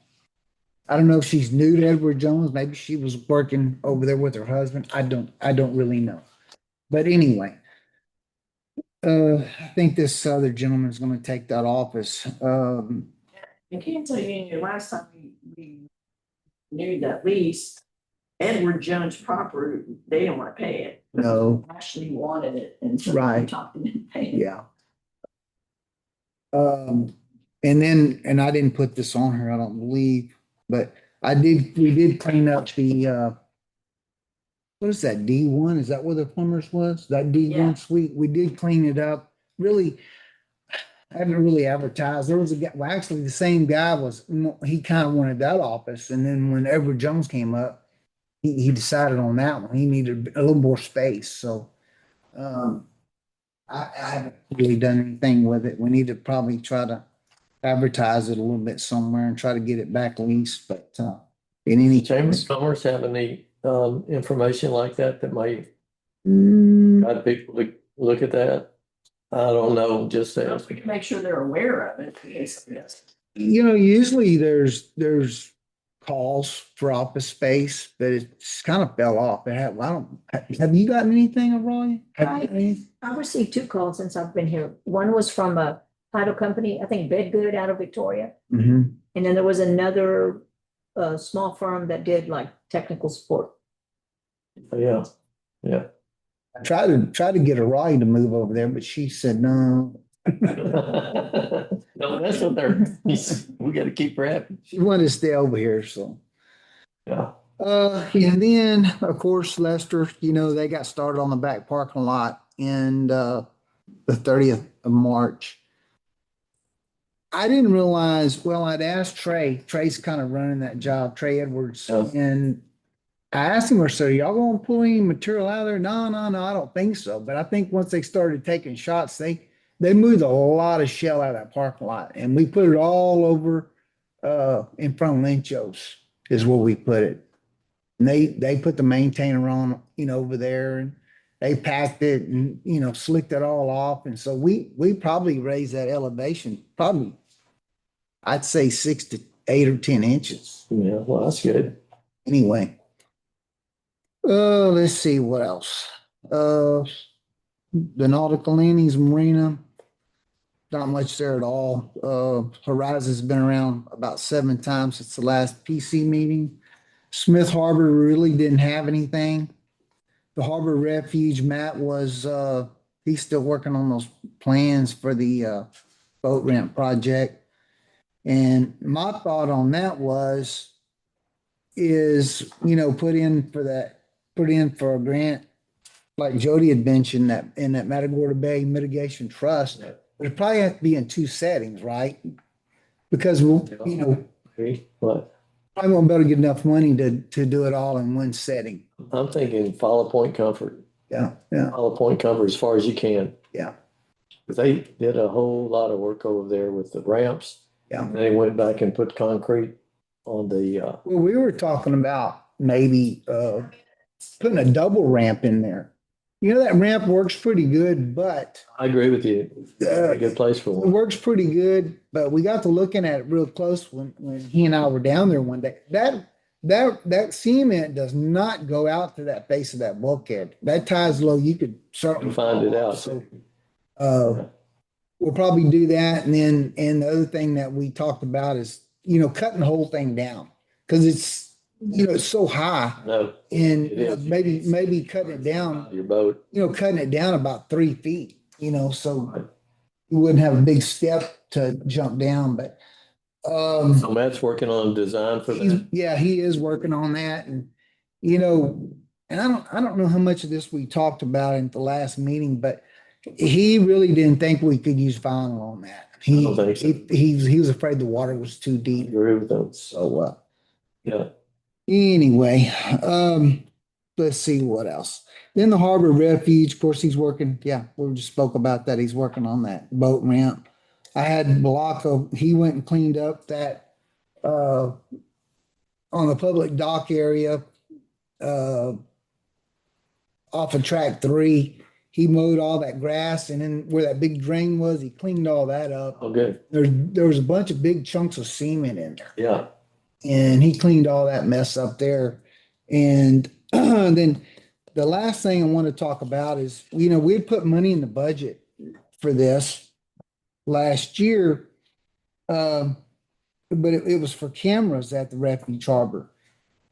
I don't know if she's new to Edward Jones. Maybe she was working over there with her husband. I don't really know. But anyway, I think this other gentleman is going to take that office. I can't tell you, last time we renewed that lease, Edward Jones proper, they didn't want to pay it. No. Ashley wanted it, and so Right. we talked them into paying it. Yeah. And I didn't put this on her, I don't believe, but we did clean up the, what is that, D1? Is that where the plumbers was? That D1 Yeah. suite? We did clean it up. Really, I haven't really advertised. There was a guy, well, actually the same guy he kind of wanted that office. And then when Edward Jones came up, he decided on that one. He needed a little more space. So, I haven't really done anything with it. We need to probably try to advertise it a little bit somewhere and try to get it back leased, but, in any Chamber of case. Commerce have any information like that might Mm, guide people to look at that? I don't know, just So ask. we can make sure they're aware of it. Yes, yes. Usually there's calls for office space, but it's kind of fell off. I don't, have you gotten anything, Roy? Have you gotten any? I've received two calls since I've been here. One was from a title company, I think Bedgood out of Victoria. Mhm. And then there was another small firm that did like technical support. Yeah, yeah. I tried to get a Roy to move over there, but she said no. No, that's what they're, we gotta keep her happy. She wanted to stay over here, so. Yeah. And then, of course, Lester, they got started on the back parking lot in the 30th of March. I didn't realize, well, I'd asked Trey. Trey's kind of running that job, Trey Edwards. Yeah. And I asked him, so y'all gonna pull any material out of there? No, I don't think so. But I think once they started taking shots, they moved a lot of shell out of that parking lot. And we put it all over in front of Lyncho's is where we put it. And they put the maintainer on, over there, and they packed it and, slicked it all off. And so we probably raised that elevation, probably, I'd say 6 to 8 or 10 inches. Yeah, well, that's good. Anyway. Let's see what else. The Nautical Landings Marina, not much there at all. Horizon's been around about 7 times since the last PC meeting. Smith Harbor really didn't have anything. The Harbor Refuge, Matt he's still working on those plans for the boat ramp project. And my thought on that is, put in for a grant, like Jody had mentioned, that in that Matagorda Bay Mitigation Trust. But it probably have to be in 2 settings, right? Because What? I won't be able to get enough money to do it all in 1 setting. I'm thinking follow point comfort, Yeah. follow point comfort as far as you can. Yeah. They did a whole lot of work over there with the ramps. Yeah. They went back and put concrete on the, Well, we were talking about maybe putting a double ramp in there. That ramp works pretty good, but I agree with you. A good place for it one. works pretty good, but we got to looking at it real close when he and I were down there one day. That cement does not go out to that base of that bulkhead. That ties low. You could certainly Find it out. So, we'll probably do that. And the other thing that we talked about is, cutting the whole thing down because it's so high, No, and It is. maybe cutting it down, your boat. cutting it down about 3 feet, so you wouldn't have a big step to jump down, but So Matt's working on a design for that. he is working on that, and and I don't know how much of this we talked about in the last meeting, but he really didn't think we could use vinyl on that. I don't think so. He was afraid the water was too I deep. agree with them. So Yeah. anyway, let's see what else. Then the Harbor Refuge, of course, he's working. Yeah, we just spoke about that. He's working on that boat ramp. I had Blanco, he went and cleaned up that on the public dock area off of track 3. He mowed all that grass, and then where that big drain was, he cleaned all that up. Oh, good. There was a bunch of big chunks of cement in there. Yeah. And he cleaned all that mess up there. And then the last thing I want to talk about is, we had put money in the budget for this last year, but it was for cameras at the Refuge Harbor.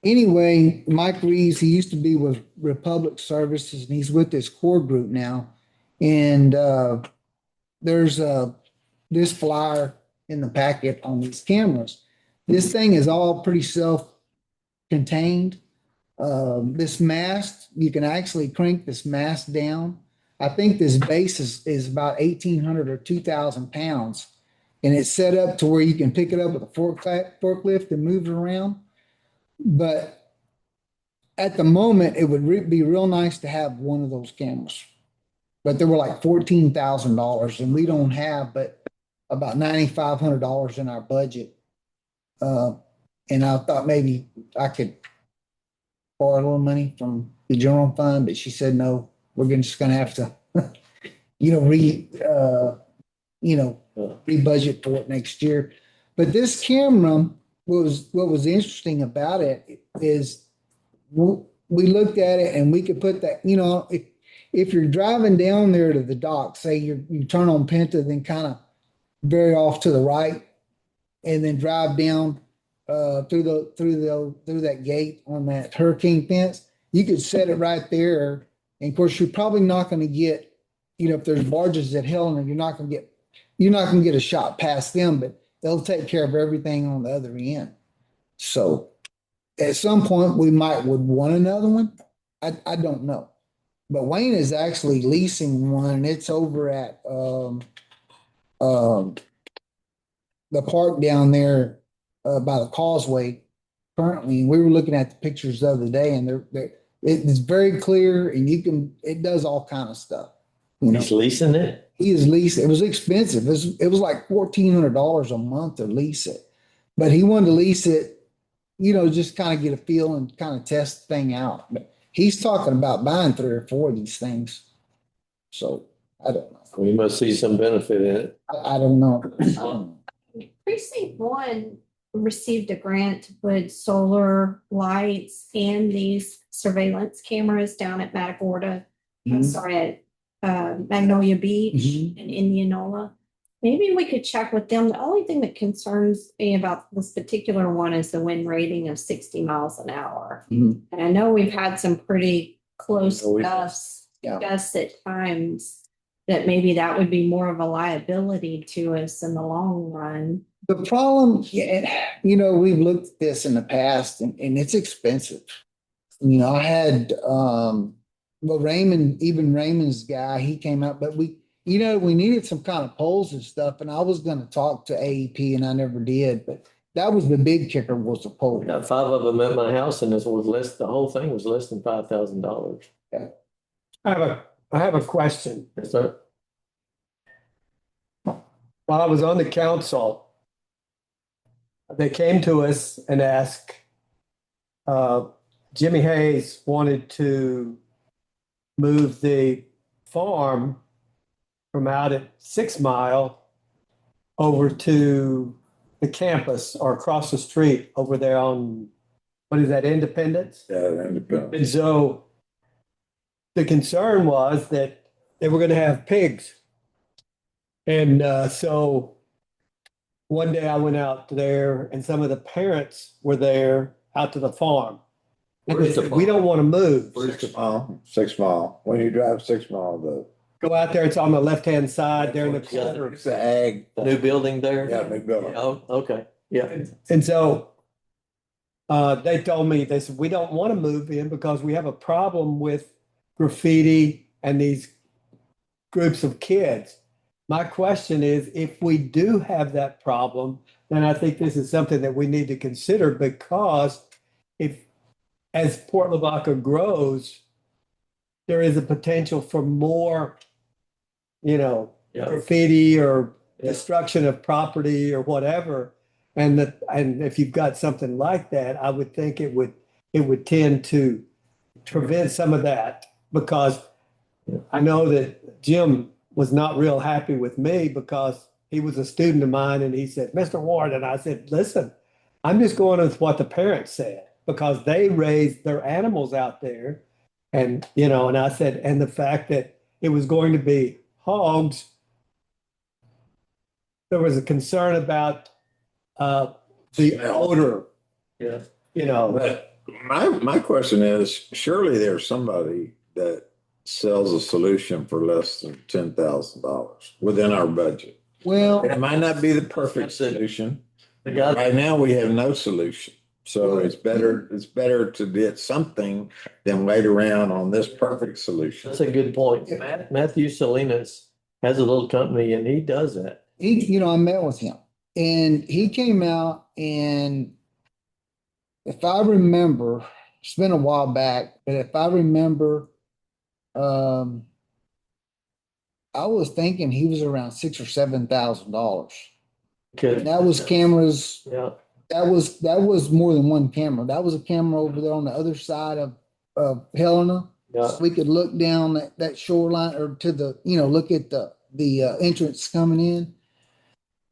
Anyway, Mike Reeves, he used to be with Republic Services, and he's with this core group now. And there's this flyer in the packet on these cameras. This thing is all pretty self-contained. This mast, you can actually crank this mast down. I think this base is about 1,800 or 2,000 pounds. And it's set up to where you can pick it up with a forklift and move it around. But at the moment, it would be real nice to have one of those cameras. But they were like $14,000, and we don't have but about $9,500 in our budget. And I thought maybe I could borrow a little money from the general fund, but she said, no, we're just gonna have to re-budget for it next year. But this camera what was interesting about it is we looked at it and we could put that, if you're driving down there to the dock, say you turn on Penta, then kind of very off to the right and then drive down through that gate on that hurricane fence, you could set it right there. And of course, you're probably not going to get, if there's barges at Helena, you're not going to get a shot past them, but they'll take care of everything on the other end. So at some point we would want another one. I don't know. But Wayne is actually leasing one, and it's over at the park down there by the causeway currently. We were looking at the pictures the other day, and it's very clear, and it does all kind of stuff. He's leasing it? He is leasing. It was expensive. It was like $1,400 a month to lease it, but he wanted to lease it, just kind of get a feel and kind of test the thing out. But he's talking about buying 3 or 4 of these things. So I don't know. We must see some benefit in it. I don't know. Precinct 1 received a grant to put solar lights and these surveillance cameras down at Matagorda. I'm sorry, at Magnolia Beach and Indianola. Maybe we could check with them. The only thing that concerns me about this particular one is the wind rating of 60 miles an hour. And I know we've had some pretty close gusts at times that maybe that would be more of a liability to us in the long run. The problem, we've looked at this in the past and it's expensive. I had, Raymond's guy, he came out, but we needed some kind of poles and stuff. And I was going to talk to AEP and I never did, but that was the big kicker, was the pole. I got 5 of them at my house, and the whole thing was less than $5,000. Yeah. I have a question. Yes, sir. While I was on the council, they came to us and asked, Jimmy Hayes wanted to move the farm from out at 6 Mile over to the campus or across the street over there on, what is that, Independence? Yeah, independent. And so the concern was that they were going to have pigs. And so one day I went out there and some of the parents were there out to the farm. And they said, we don't want to move. 6 Mile, 6 Mile. When you drive 6 Mile, Go out there, it's on the left-hand side there in the corner. it's the ag. New building there? Yeah, big building. Oh, okay. Yeah. And so they told me, they said, we don't want to move in because we have a problem with graffiti and these groups of kids. My question is, if we do have that problem, then I think this is something that we need to consider, because as Port Lavaca grows, there is a potential for more, graffiti or destruction of property or whatever. And if you've got something like that, I would think it would tend to prevent some of that, because I know that Jim was not real happy with me because he was a student of mine and he said, Mr. Ward, and I said, listen, I'm just going with what the parents said because they raised their animals out there. And, and I said, and the fact that it was going to be hogs, there was a concern about the odor. Yeah. But my question is, surely there's somebody that sells a solution for less than $10,000 within our budget. Well, It might not be the perfect solution. The guy, Right now, we have no solution. So it's better to get something than wait around on this perfect solution. that's a good point. Matthew Salinas has a little company and he does that. I met with him and he came out, and if I remember, it's been a while back, but if I remember, I was thinking he was around $6,000 or $7,000. Good. That was cameras. Yeah. That was more than one camera. That was a camera over there on the other side of Helena. Yeah, We could look down that shoreline or to the, look at the entrance coming in.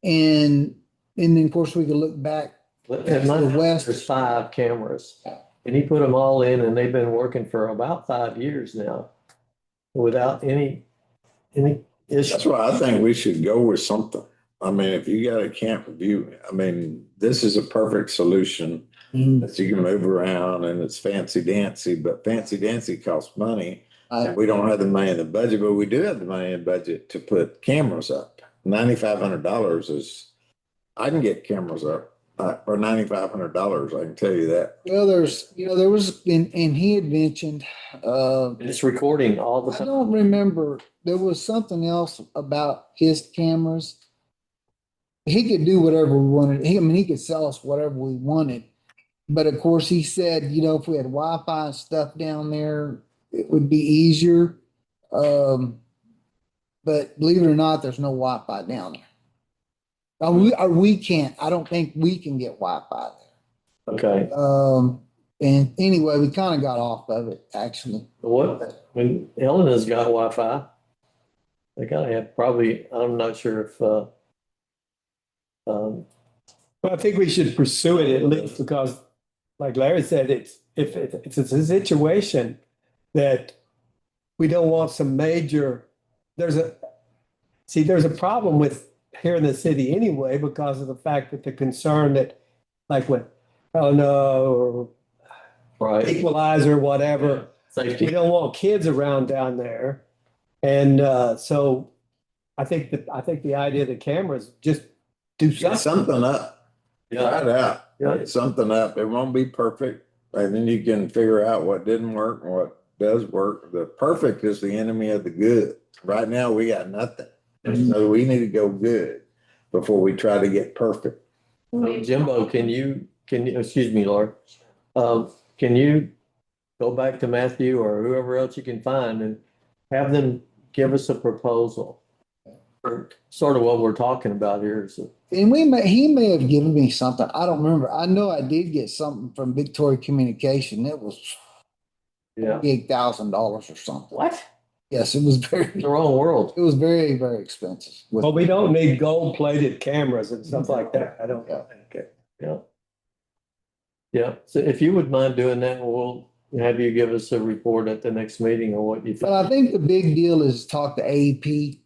And then of course we could look back. at my The house, west. there's 5 cameras. And he put them all in and they've been working for about 5 years now without any issue. That's why I think we should go with something. I mean, if you got a camp review, I mean, this is a perfect solution that you can move around and it's fancy dancy, but fancy dancy costs money. And we don't have the money in the budget, but we do have the money in the budget to put cameras up. $9,500 is, I can get cameras up for $9,500. I can tell you that. Well, there was, and he had mentioned, It's recording all the I time. don't remember, there was something else about his cameras. He could do whatever we wanted. He could sell us whatever we wanted. But of course, he said, if we had Wi-Fi and stuff down there, it would be easier. But believe it or not, there's no Wi-Fi down there. We can't, I don't think we can get Wi-Fi there. Okay. And anyway, we kind of got off of it, actually. When Elena's got Wi-Fi, they gotta have probably, I'm not sure if, Well, I think we should pursue it at least because, like Larry said, if it's a situation that we don't want some major, there's a problem with here in the city anyway, because of the fact that the concern that, like with Helena or right, Equalizer, whatever, we safety. don't want kids around down there. And so I think the idea of the cameras, just do Get something. something up. Try it out. Yeah. Get something up. It won't be perfect. And then you can figure out what didn't work and what does work. The perfect is the enemy of the good. Right now, we got nothing. So we need to go good before we try to get perfect. Jimbo, can you, excuse me, Laura, can you go back to Matthew or whoever else you can find and have them give us a proposal? For sort of what we're talking about here. So, And he may have given me something. I don't remember. I know I did get something from Victoria Communication. It was yeah. $8,000 or something. What? Yes, it was The wrong world. it was very, very expensive. Well, we don't need gold-plated cameras and stuff like that. I don't think. Yeah. Yeah. So if you would mind doing that, we'll have you give us a report at the next meeting on what you But I think. think the big deal is talk to AEP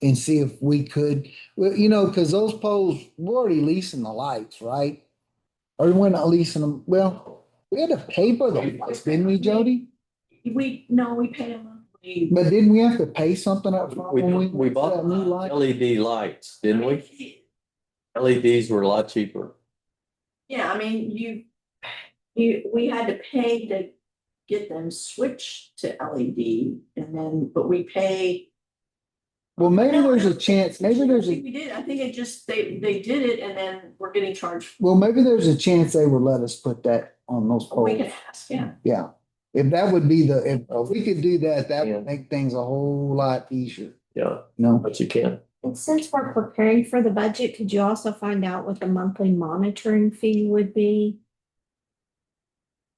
and see if we could, well, because those poles, we're already leasing the lights, right? Or we're not leasing them. Well, we had to pay for the lights, didn't we, Jody? We pay them monthly. But didn't we have to pay something up front when We went bought for that new light? LED lights, didn't we? LEDs were a lot cheaper. Yeah, I mean, we had to pay to get them switched to LED and then, but we pay. Well, maybe No, there's I a don't chance, think- maybe I there's think a, we did. I think it just, they did it and then we're getting charged. well, maybe there's a chance they would let us put that on those We poles. can ask, yeah. Yeah. If that would be if we could do that, that Yeah. would make things a whole lot easier, Yeah, No. but you can. And since we're preparing for the budget, could you also find out what the monthly monitoring fee would be?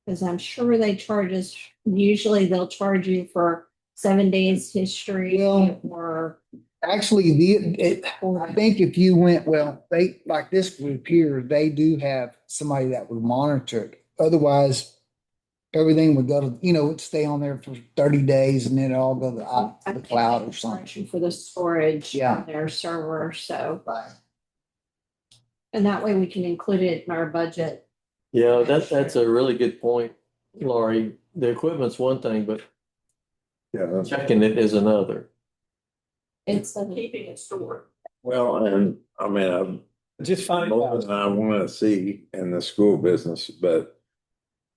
Because I'm sure they charge us, usually they'll charge you for 7 days history Well- or. Actually, I think if you went, well, they, like this group here, they do have somebody that would monitor it. Otherwise, everything would go to, it'd stay on there for 30 days and then it all go to the cloud or something. For the storage. Yeah. on their server, so, Right. and that way we can include it in our budget. Yeah, that's a really good point, Laurie. The equipment's one thing, but Yeah. checking it is another. It's Keeping it stored. Well, and I mean, Just find more out. than I want to see in the school business, but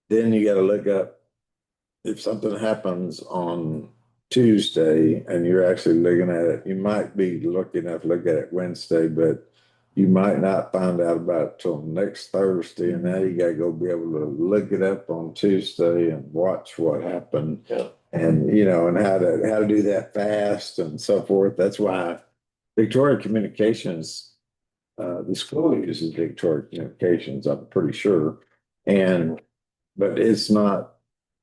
then you got to look up if something happens on Tuesday and you're actually looking at it, you might be lucky enough to look at it Wednesday, but you might not find out about it till next Thursday. And now you got to go be able to look it up on Tuesday and watch what happened. Yeah. And, and how to do that fast and so forth. That's why Victoria Communications, the school uses Victoria Communications, I'm pretty sure. But it's not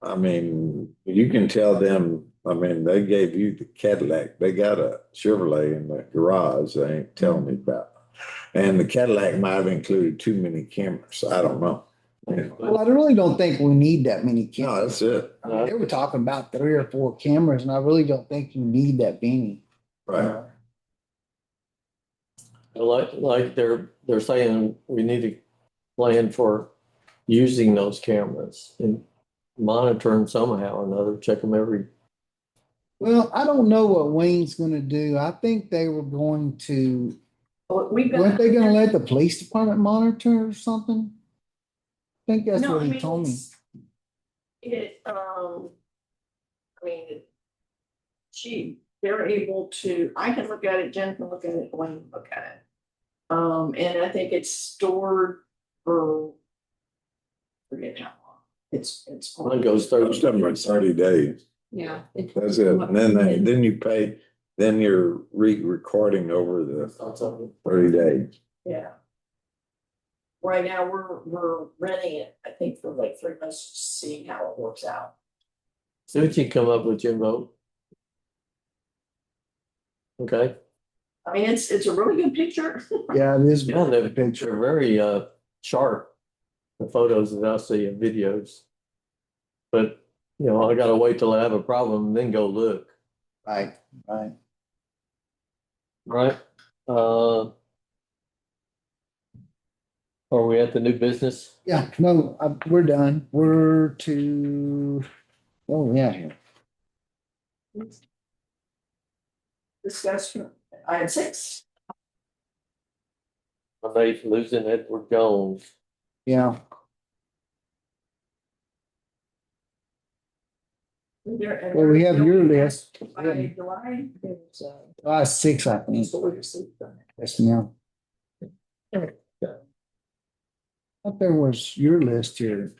I mean, you can tell them, I mean, they gave you the Cadillac. They got a Chevrolet in the garage they ain't telling me about. And the Cadillac might have included too many cameras. I don't know. Well, I really don't think we need that many No, cameras. that's it. I mean, they were talking about 3 or 4 cameras, and I really don't think you need that many. Right. Like they're saying we need to plan for using those cameras and monitor them somehow or another, check them every. Well, I don't know what Wayne's gonna do. I think they were going to, We've got. weren't they gonna let the police department monitor or something? I think that's No, what I he mean, told me. I mean, they're able to, I can look at it, Jen can look at it, Wayne can look at it. And I think it's stored for, forget how long, it's. One goes Most 30. of them are 30 days. Yeah. That's it. And then you pay, then you're recording over the 30 days. Yeah. Right now, we're renting it, I think, for like 3 months, to see how it works out. See what you come up with, Jimbo. Okay, I mean, it's a really good picture. Yeah, it is. yeah, the picture very sharp, the photos that I see and videos. But you know, I gotta wait till I have a problem and then go look, Right, right. right? Are we at the new business? Yeah, no, we're done. We're to, oh, yeah, here. Discussion, item 6. Somebody's losing Edward Jones. Yeah. Well, we have your list. By July, there's, 6, I think. Yes, ma'am. Thought there was your list here.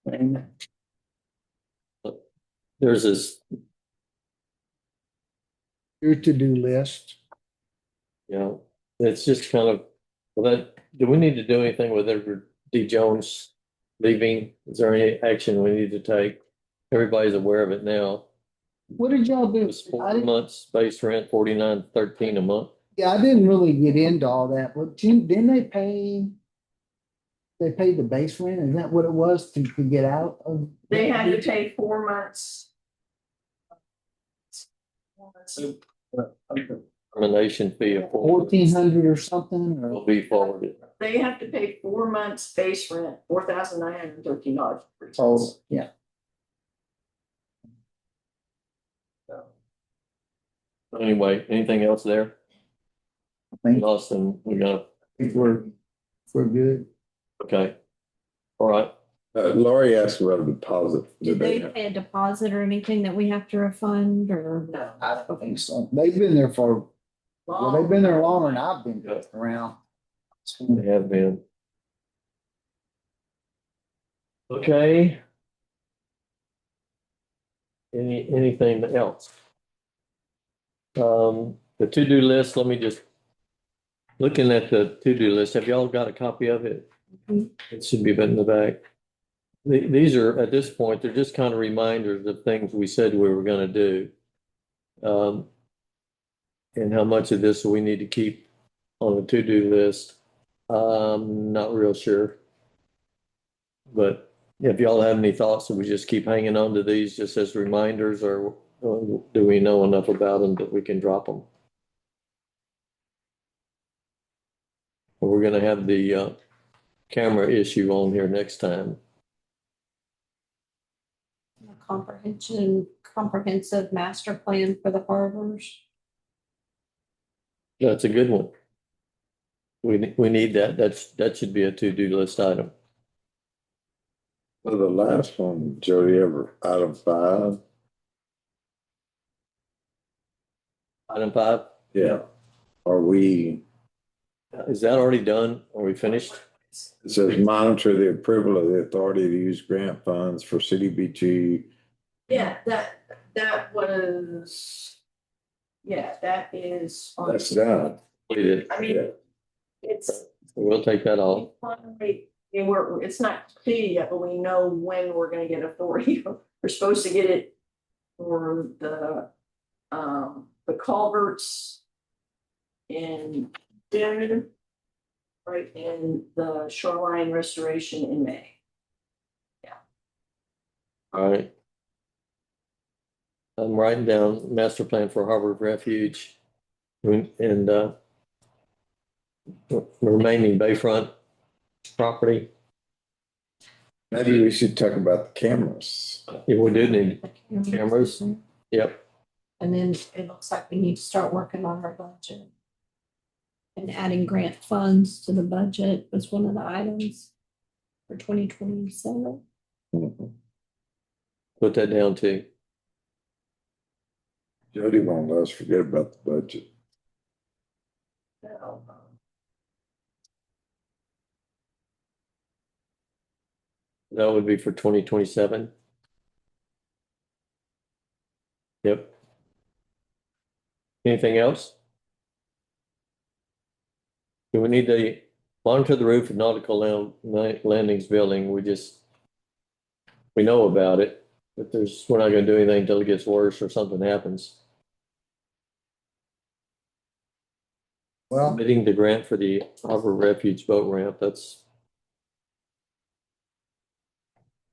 And There's this, your to-do list. you know, it's just kind of, well, that, do we need to do anything with Edward D. Jones leaving? Is there any action we need to take? Everybody's aware of it now. What did y'all do? It was 4 months base rent, $49.13 a month. Yeah, I didn't really get into all that, but didn't they pay? They paid the base rent? Is that what it was to get out of? they had to pay 4 months. Termination fee of $1,400 or something, or? will be forwarded. They have to pay 4 months base rent, $4,913. Oh, yeah. Anyway, anything else there? I think Austin, we're gonna, we're good. okay. All right. Lori asked about a deposit. Did they pay a deposit or anything that we have to refund or? No. I don't think so. They've been there for, well, they've been there longer than I've been around. They have been. Okay. Anything else? The to-do list, let me just, looking at the to-do list, have y'all got a copy of it? It should be in the back. These are, at this point, they're just kind of reminders of things we said we were gonna do. And how much of this we need to keep on the to-do list. Not real sure. But if y'all have any thoughts, do we just keep hanging on to these just as reminders, or do we know enough about them that we can drop them? We're gonna have the camera issue on here next time. Comprehensive master plan for the harbors. That's a good one. We need that. That should be a to-do list item. Well, the last one, Jody, ever, item 5. Item 5, Yeah. Are we, is that already done? Are we finished? it says monitor the approval of the authority to use grant funds for CDBG. Yeah, that was, yeah, that is. That's done. Completed. I mean, it's. We'll take that off. Finally And it's not clear yet, but we know when we're gonna get authority. We're supposed to get it for the culverts in June, right, and the shoreline restoration in May. All right. I'm writing down master plan for Harbor Refuge and remaining bayfront property. Maybe we should talk about the cameras. Yeah, we do need cameras. Yep. And then it looks like we need to start working on our budget. And adding grant funds to the budget was one of the items for 2027. Mhm. Put that down too. Jody won't let us forget about the budget. So, That would be for 2027. Yep. Anything else? Do we need to monitor the roof of nautical landings building? We know about it, but we're not gonna do anything until it gets worse or something happens. Well, Submitting the grant for the Harbor Refuge boat ramp, that's,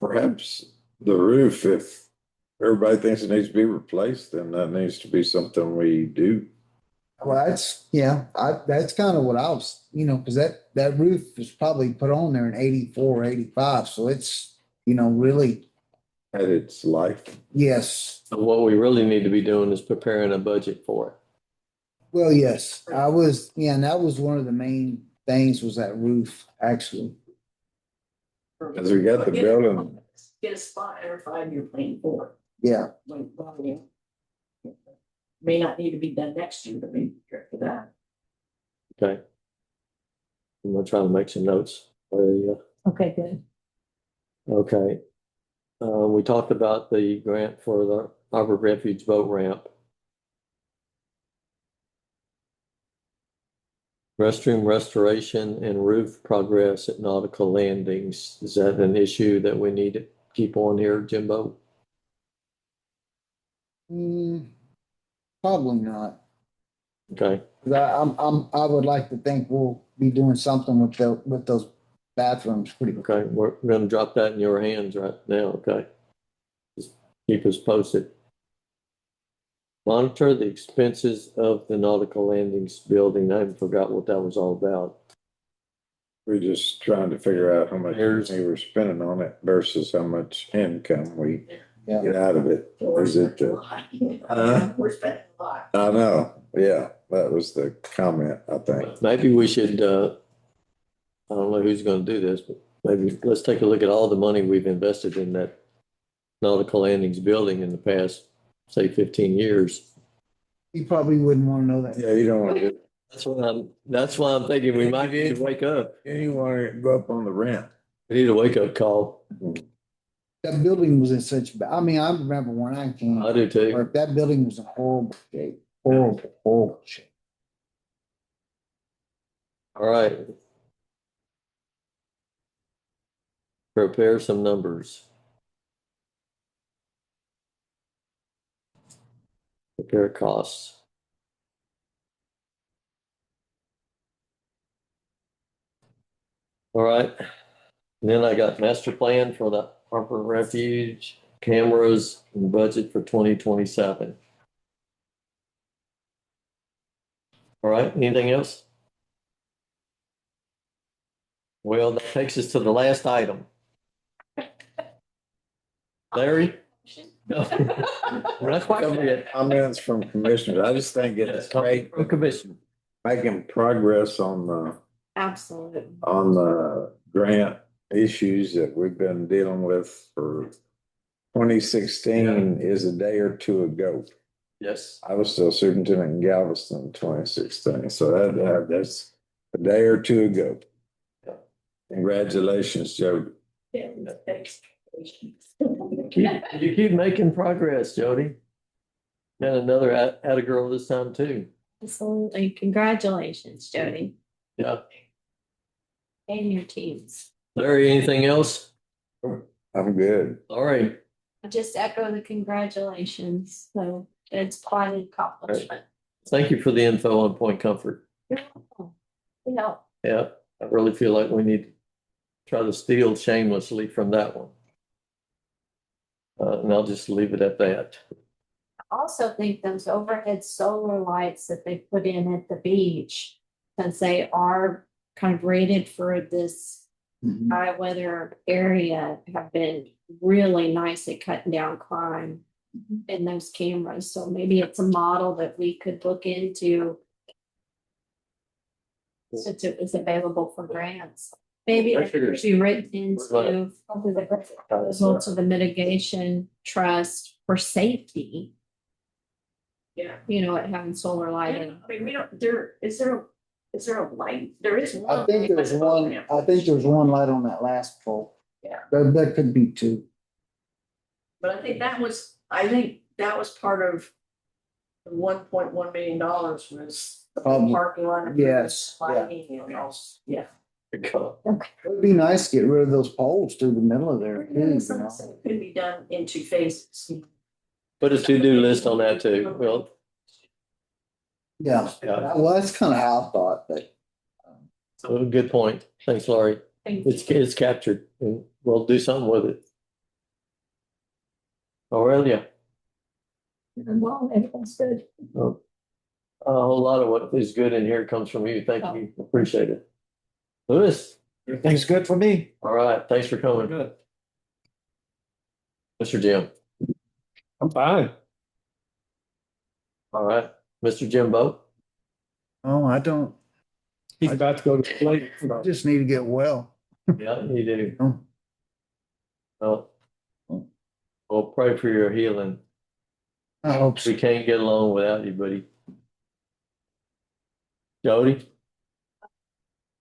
Perhaps the roof, if everybody thinks it needs to be replaced, then that needs to be something we do. well, that's kind of what I was, because that roof was probably put on there in 84, 85. So it's, really, At its life. yes. what we really need to be doing is preparing a budget for it. Well, yes, and that was one of the main things was that roof, actually. As we got the building. Get a spot in our 5-year plan for it. Yeah. May not need to be done next year, but maybe for that. Okay. I'm gonna try to make some notes. Okay, good. Okay. We talked about the grant for the Harbor Refuge boat ramp. Restroom restoration and roof progress at nautical landings. Is that an issue that we need to keep on here, Jimbo? Probably not. Okay, 'Cause I would like to think we'll be doing something with those bathrooms pretty quick. okay, we're gonna drop that in your hands right now, okay? Just keep us posted. Monitor the expenses of the nautical landings building. I forgot what that was all about. We're just trying to figure out how much Here's- money we're spending on it versus how much income we Yeah. get out of it. So we're Is it, spending a lot. We're spending a lot. I know, yeah, that was the comment, I think. Maybe we should, I don't know who's gonna do this, but maybe let's take a look at all the money we've invested in that nautical landings building in the past, say 15 years. You probably wouldn't want to know that. Yeah, you don't want to, That's why I'm thinking we might need to wake up. you want to go up on the rent. We need a wake up call. That building was in such bad, I remember when I came, I do too. or if that building was in horrible shape, horrible shape. All right. Prepare some numbers. Prepare costs. All right. And then I got master plan for the Harbor Refuge, cameras, and budget for 2027. All right, anything else? Well, that takes us to the last item. Larry? No. We're not quite over yet. Comments from commissioners, I just think it's great, From commission. making progress on Absolutely. the grant issues that we've been dealing with for 2016 is a day or two ago. Yes. I was still superintendent in Galveston in 2016, so that's a day or two ago. Congratulations, Jody. Yeah, thanks. You keep making progress, Jody. And another atta girl this time too. Absolutely. Congratulations, Jody, Yeah. and your teams. Larry, anything else? I'm good. All right. I just echo the congratulations. So it's quite an accomplishment. Thank you for the info on Point Comfort. You're welcome. You know, Yeah, I really feel like we need to try to steal shamelessly from that one. And I'll just leave it at that. I also think those overhead solar lights that they put in at the beach, since they are kind of rated for this Mhm. high weather area, have been really nice at cutting down crime in those cameras. So maybe it's a model that we could look into since it was available for grants. Maybe it could be written into the proposal to the mitigation trust for safety. Yeah. You know, at having solar lighting. I mean, we don't, is there a light? There is one. I think there's one light on that last pole. Yeah. That could be two. But I think that was part of the $1.1 million was the parking lot. Yes, yeah. Lighting and else, yeah. It would be nice to get rid of those poles through the middle of there too, you know? Something could be done in 2 phases. Put a to-do list on that too. Well, Yeah, yeah, well, that's kind of how I thought, but so good point. Thanks, Laurie. It's captured and we'll do something with it. Aurelia, Well, everything's good. a whole lot of what is good in here comes from you. Thank you. Appreciate it. Louis, Everything's good for me. all right. Thanks for coming. Good. Mr. Jim, I'm fine. all right. Mr. Jimbo, oh, I don't, He's about to go to sleep. I just need to get well. yeah, you do. Oh. Well, we'll pray for your healing. I hope so. We can't get along without you, buddy. Jody?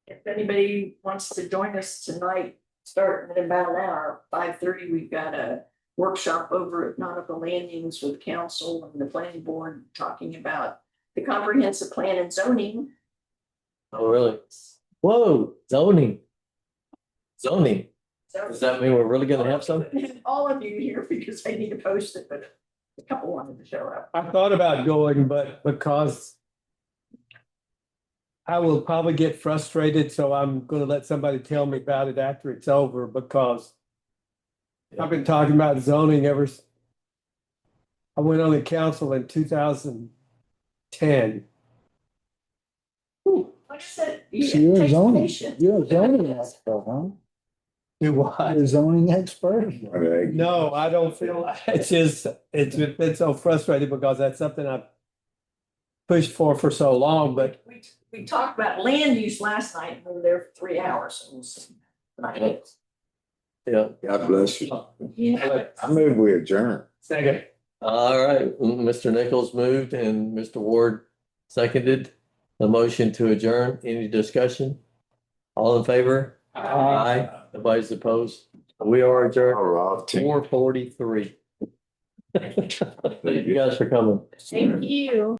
If anybody wants to join us tonight, starting in about an hour, 5:30, we've got a workshop over at Nautical Landings with council and the planning board talking about the comprehensive plan and zoning. Oh, really? Whoa, zoning. Zoning. So Does that mean we're really gonna have some? all of you here because I need to post it, but a couple wanted to show up. I thought about going, but because I will probably get frustrated, so I'm gonna let somebody tell me about it after it's over, because I've been talking about zoning I went on the council in 2010. Like I said, So you're a take zoning, patience. you're a zoning expert, huh? Do what? You're a zoning expert? No, I don't feel, it's just, it's been so frustrating because that's something I've pushed for so long, but We talked about land use last night, and we were there for 3 hours. It was nice. Yeah. God bless you. Yeah. I move we adjourn. second. All right, Mr. Nichols moved and Mr. Ward seconded the motion to adjourn. Any discussion? All in favor? Aye. Nobody's opposed. We are adjourned. All right. 4:43. Thank you guys for coming. Thank you.